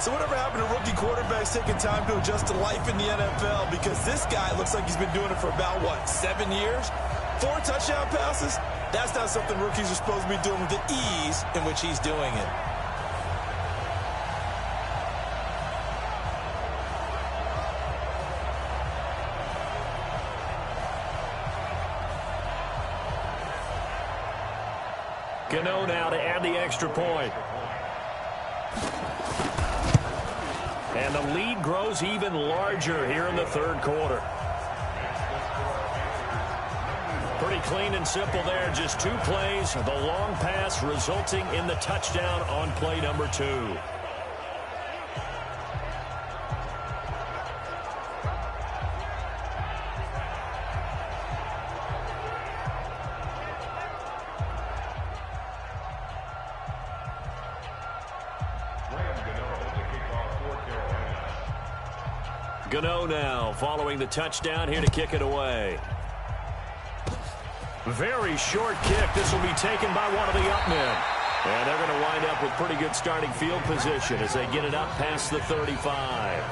So whatever happened to rookie quarterbacks taking time to adjust to life in the NFL? Because this guy looks like he's been doing it for about, 7 years? 4 touchdown passes? That's not something rookies are supposed to be doing with the ease in which he's doing it. Gano now to add the extra point. And the lead grows even larger here in the third quarter. Pretty clean and simple there. Just 2 plays. The long pass resulting in the touchdown on play number 2. Gano now following the touchdown here to kick it away. Very short kick. This will be taken by one of the up men. And they're going to wind up with pretty good starting field position as they get it up past the 35.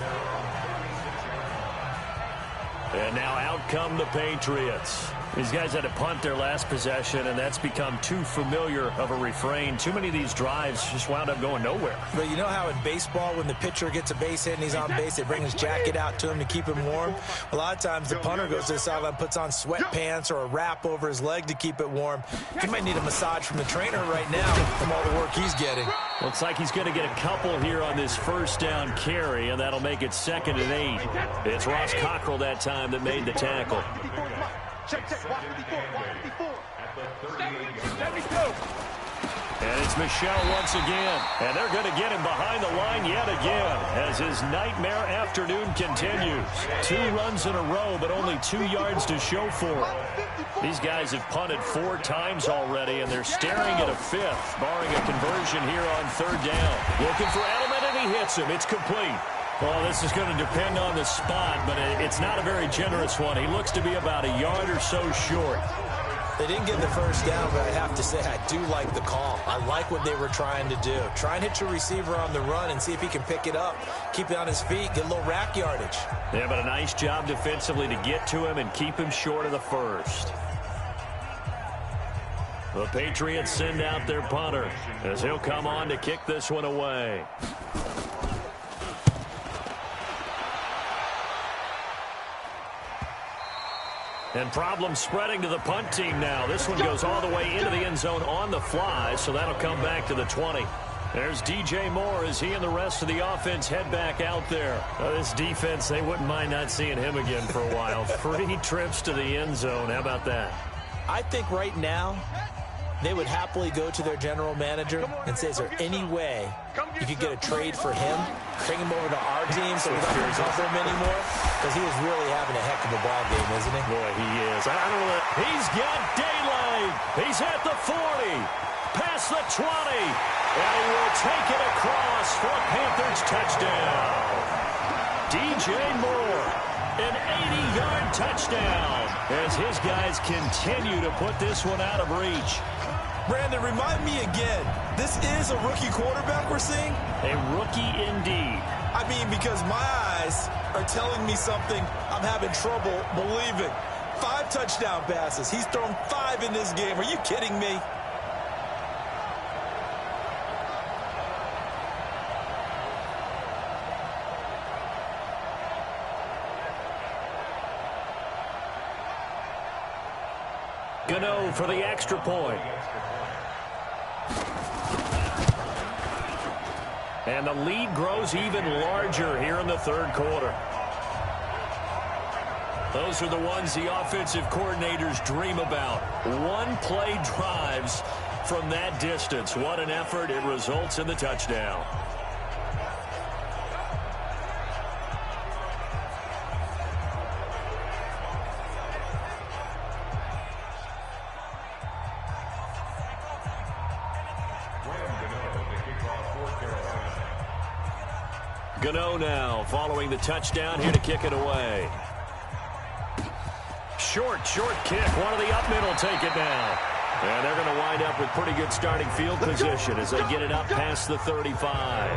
And now out come the Patriots. These guys had to punt their last possession, and that's become too familiar of a refrain. Too many of these drives just wound up going nowhere. But you know how in baseball, when the pitcher gets a base hit and he's on base, they bring his jacket out to him to keep him warm? A lot of times the punter goes to the sideline, puts on sweatpants or a wrap over his leg to keep it warm. He might need a massage from the trainer right now from all the work he's getting. Looks like he's going to get a couple here on this first down carry, and that'll make it 2nd and 8. It's Ross Cockrell that time that made the tackle. Check, watch before. And it's Michel once again. And they're going to get him behind the line yet again as his nightmare afternoon continues. 2 runs in a row, but only 2 yards to show for it. These guys have punted 4 times already, and they're staring at a 5th, barring a conversion here on 3rd down. Looking for Edelman, and he hits him. It's complete. Well, this is going to depend on the spot, but it's not a very generous one. He looks to be about a yard or so short. They didn't get the first down, but I have to say I do like the call. I like what they were trying to do. Try and hit your receiver on the run and see if he can pick it up. Keep it on his feet, get a little rack yardage. Yeah, but a nice job defensively to get to him and keep him short of the first. The Patriots send out their punter as he'll come on to kick this one away. And problems spreading to the punt team now. This one goes all the way into the end zone on the fly, so that'll come back to the 20. There's DJ Moore as he and the rest of the offense head back out there. This defense, they wouldn't mind not seeing him again for a while. 3 trips to the end zone. How about that? I think right now they would happily go to their general manager and say, is there any way you could get a trade for him, bring him over to our team so we don't have to cover him anymore? Because he is really having a heck of a ball game, isn't he? Boy, he is. I don't know. He's got daylight. He's at the 40, past the 20, and he will take it across for a Panthers touchdown. DJ Moore, an 80-yard touchdown as his guys continue to put this one out of reach. Brandon, remind me again, this is a rookie quarterback we're seeing? A rookie indeed. I mean, because my eyes are telling me something I'm having trouble believing. 5 touchdown passes. He's thrown 5 in this game. Are you kidding me? Gano for the extra point. And the lead grows even larger here in the third quarter. Those are the ones the offensive coordinators dream about. One-play drives from that distance. What an effort. It results in the touchdown. Gano now following the touchdown here to kick it away. Short kick. One of the up middle take it now. And they're going to wind up with pretty good starting field position as they get it up past the 35.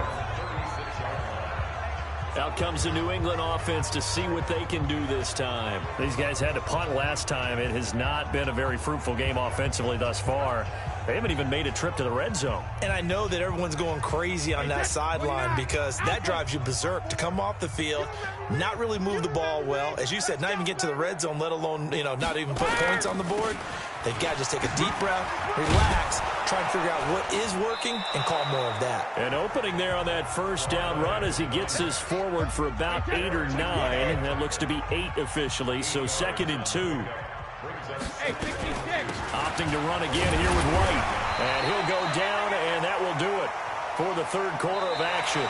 Out comes the New England offense to see what they can do this time. These guys had to punt last time. It has not been a very fruitful game offensively thus far. They haven't even made a trip to the red zone. And I know that everyone's going crazy on that sideline because that drives you berserk to come off the field, not really move the ball well. As you said, not even get to the red zone, let alone, not even put points on the board. They've got to just take a deep breath, relax, try and figure out what is working, and call more of that. An opening there on that first down run as he gets this forward for about 8 or 9. That looks to be 8 officially, so 2nd and 2. Opting to run again here with White. And he'll go down, and that will do it for the third quarter of action.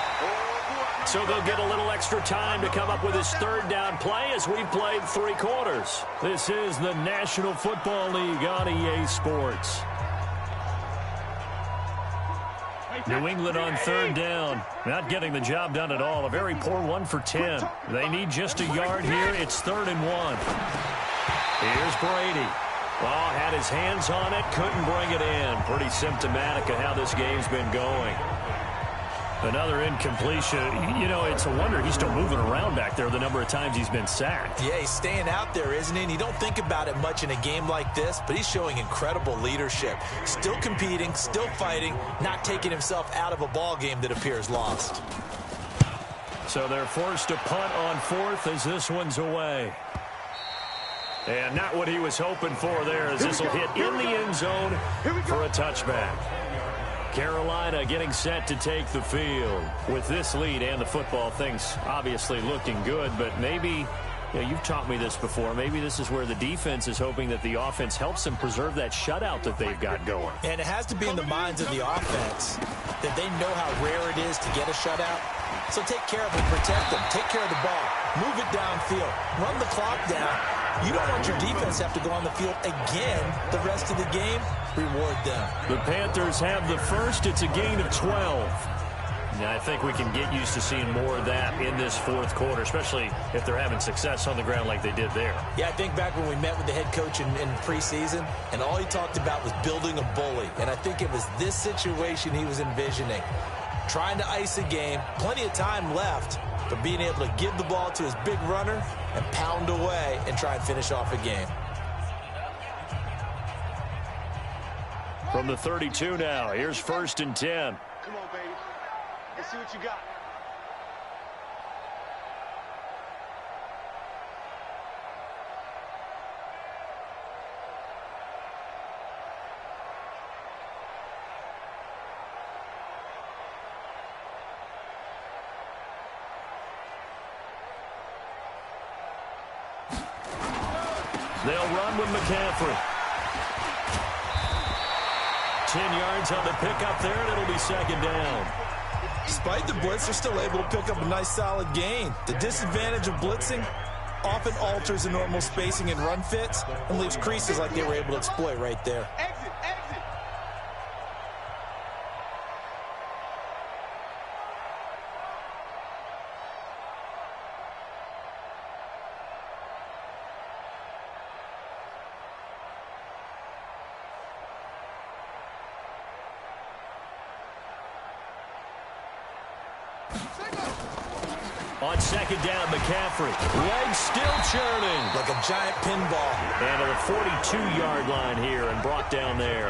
So they'll get a little extra time to come up with his third down play as we've played 3 quarters. This is the National Football League on EA Sports. New England on third down. Not getting the job done at all. A very poor 1 for 10. They need just a yard here. It's 3rd and 1. Here's Brady. Well, had his hands on it, couldn't bring it in. Pretty symptomatic of how this game's been going. Another incompletion. It's a wonder he's still moving around back there the number of times he's been sacked. Yeah, he's staying out there, isn't he? And you don't think about it much in a game like this, but he's showing incredible leadership. Still competing, still fighting, not taking himself out of a ball game that appears lost. So they're forced to punt on 4th as this one's away. And not what he was hoping for there as this will hit in the end zone for a touchback. Carolina getting set to take the field. With this lead and the football, things obviously looking good, but maybe, you've taught me this before, maybe this is where the defense is hoping that the offense helps them preserve that shutout that they've got going. And it has to be in the minds of the offense that they know how rare it is to get a shutout. So take care of them, protect them, take care of the ball, move it downfield, run the clock down. You don't want your defense to have to go on the field again the rest of the game. Reward them. The Panthers have the first. It's a gain of 12. Now, I think we can get used to seeing more of that in this 4th quarter, especially if they're having success on the ground like they did there. Yeah, I think back when we met with the head coach in preseason, and all he talked about was building a bully. And I think it was this situation he was envisioning. Trying to ice a game, plenty of time left, but being able to give the ball to his big runner and pound away and try and finish off a game. From the 32 now, here's 1st and 10. Come on, baby. Let's see what you got. They'll run with McCaffrey. 10 yards on the pickup there, and it'll be second down. Despite the blitz, they're still able to pick up a nice, solid gain. The disadvantage of blitzing often alters the normal spacing and run fits and leaves creases like they were able to exploit right there. Exit, exit. On second down, McCaffrey. Legs still churning. Like a giant pinball. And to the 42-yard line here and brought down there.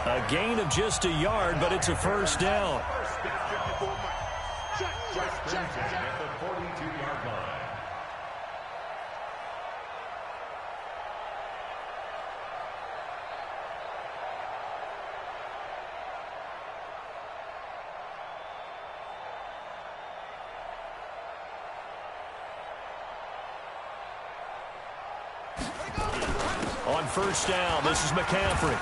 A gain of just a yard, but it's a first down. At the 42-yard line. On first down, this is McCaffrey.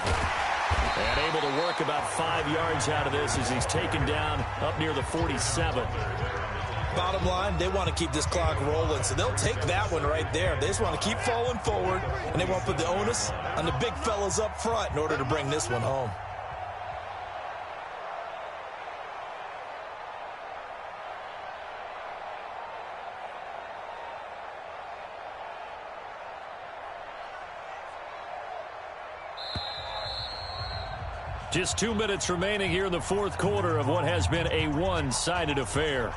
And able to work about 5 yards out of this as he's taken down up near the 47. Bottom line, they want to keep this clock rolling, so they'll take that one right there. They just want to keep falling forward, and they want to put the onus on the big fellas up front in order to bring this one home. Just 2 minutes remaining here in the fourth quarter of what has been a one-sided affair.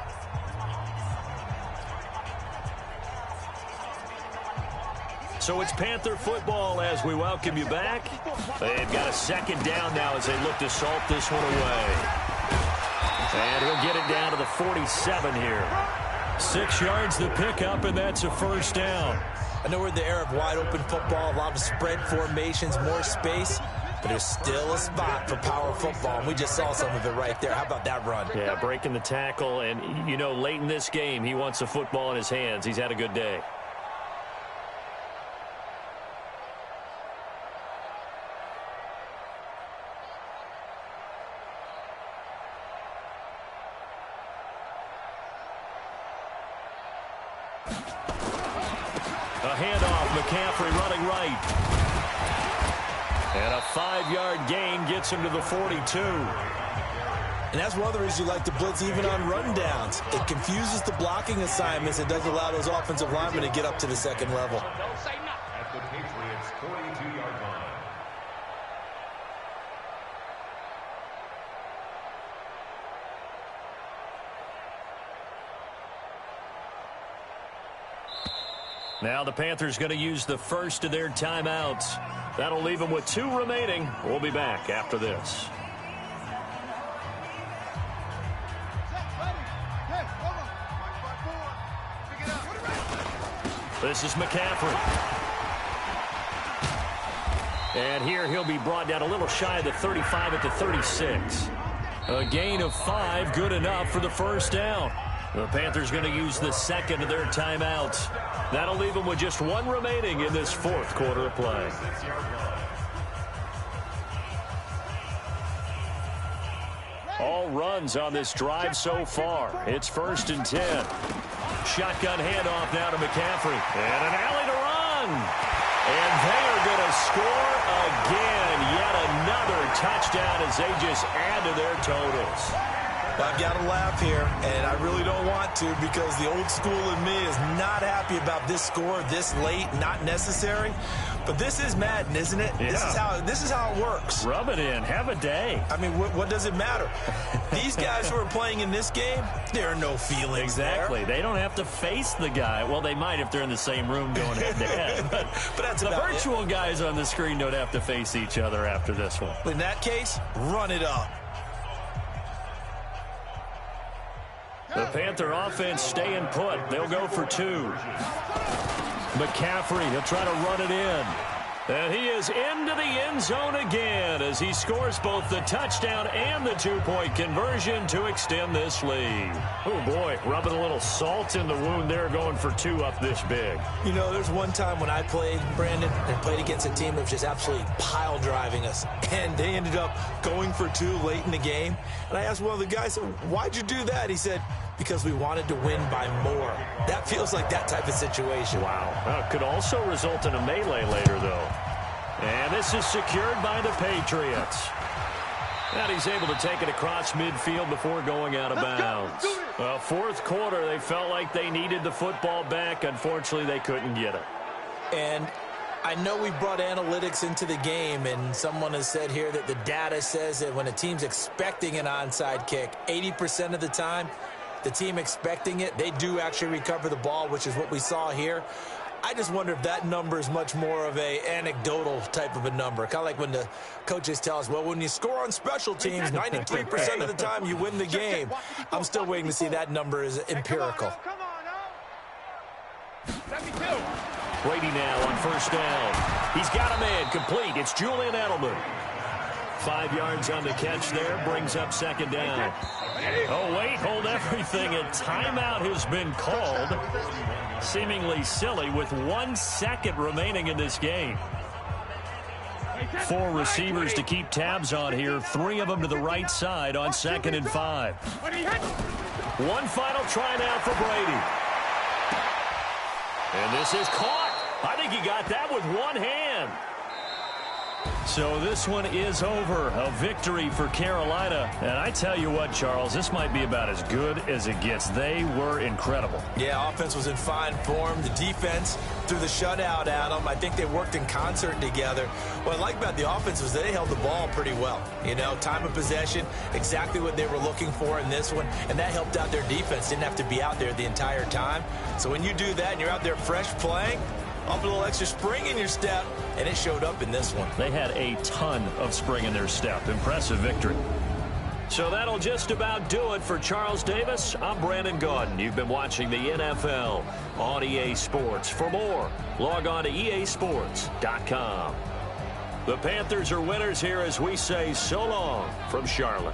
So it's Panther football as we welcome you back. They've got a second down now as they look to salt this one away. And he'll get it down to the 47 here. 6 yards the pickup, and that's a first down. I know we're in the era of wide-open football, a lot of spread formations, more space. But there's still a spot for power football, and we just saw some of it right there. How about that run? Yeah, breaking the tackle, and, you know, late in this game, he wants the football in his hands. He's had a good day. A handoff, McCaffrey running right. And a 5-yard gain gets him to the 42. And that's one of the reasons you like to blitz even on rundowns. It confuses the blocking assignments. It doesn't allow those offensive linemen to get up to the second level. Don't say nothing. At the Patriots' 42-yard line. Now the Panthers going to use the first of their timeouts. That'll leave them with 2 remaining. We'll be back after this. This is McCaffrey. And here he'll be brought down a little shy of the 35 at the 36. A gain of 5, good enough for the first down. The Panthers going to use the second of their timeouts. That'll leave them with just 1 remaining in this fourth quarter of play. All runs on this drive so far. It's 1st and 10. Shotgun handoff now to McCaffrey. And an alley to run. And they are going to score again. Yet another touchdown as they just add to their totals. I've got to laugh here, and I really don't want to because the old school in me is not happy about this score this late, not necessary. But this is Madden, isn't it? Yeah. This is how it works. Rub it in. Have a day. I mean, what does it matter? These guys who are playing in this game, there are no feelings Exactly. there. They don't have to face the guy. Well, they might if they're in the same room going head-to-head. But that's the about virtual guys on the screen don't have to face each other after this one. In that case, run it up. The Panther offense staying put. They'll go for 2. McCaffrey, he'll try to run it in. And he is into the end zone again as he scores both the touchdown and the two-point conversion to extend this lead. Oh, boy, rubbing a little salt in the wound there, going for two up this big. You know, there's one time when I played, Brandon, and played against a team that was just absolutely pile driving us, and they ended up going for two late in the game. And I asked one of the guys, why'd you do that? He said, because we wanted to win by more. That feels like that type of situation. Wow. Could also result in a melee later, though. And this is secured by the Patriots. And he's able to take it across midfield before going out of bounds. Well, fourth quarter, they felt like they needed the football back. Unfortunately, they couldn't get it. And I know we brought analytics into the game, and someone has said here that the data says that when a team's expecting an onside kick, 80% of the time, the team expecting it, they do actually recover the ball, which is what we saw here. I just wonder if that number is much more of a anecdotal type of a number. Kind of like when the coaches tell us, well, when you score on special teams, 93% of the time you win the game. I'm still waiting to see that number is empirical. Brady now on first down. He's got a man complete. It's Julian Edelman. 5 yards on the catch there, brings up second down. Oh, wait, hold everything. A timeout has been called. Seemingly silly with 1 second remaining in this game. 4 receivers to keep tabs on here. 3 of them to the right side on 2nd and 5. One final try now for Brady. And this is caught. I think he got that with one hand. So this one is over. A victory for Carolina. And I tell you what, Charles, this might be about as good as it gets. They were incredible. Yeah, offense was in fine form. The defense threw the shutout at them. I think they worked in concert together. What I like about the offense was they held the ball pretty well. You know, time of possession, exactly what they were looking for in this one. And that helped out their defense. Didn't have to be out there the entire time. So when you do that and you're out there fresh playing, up a little extra spring in your step, and it showed up in this one. They had a ton of spring in their step. Impressive victory. So that'll just about do it for Charles Davis. I'm Brandon Gaudin. You've been watching the NFL on EA Sports. For more, log on to easports.com. The Panthers are winners here as we say so long from Charlotte.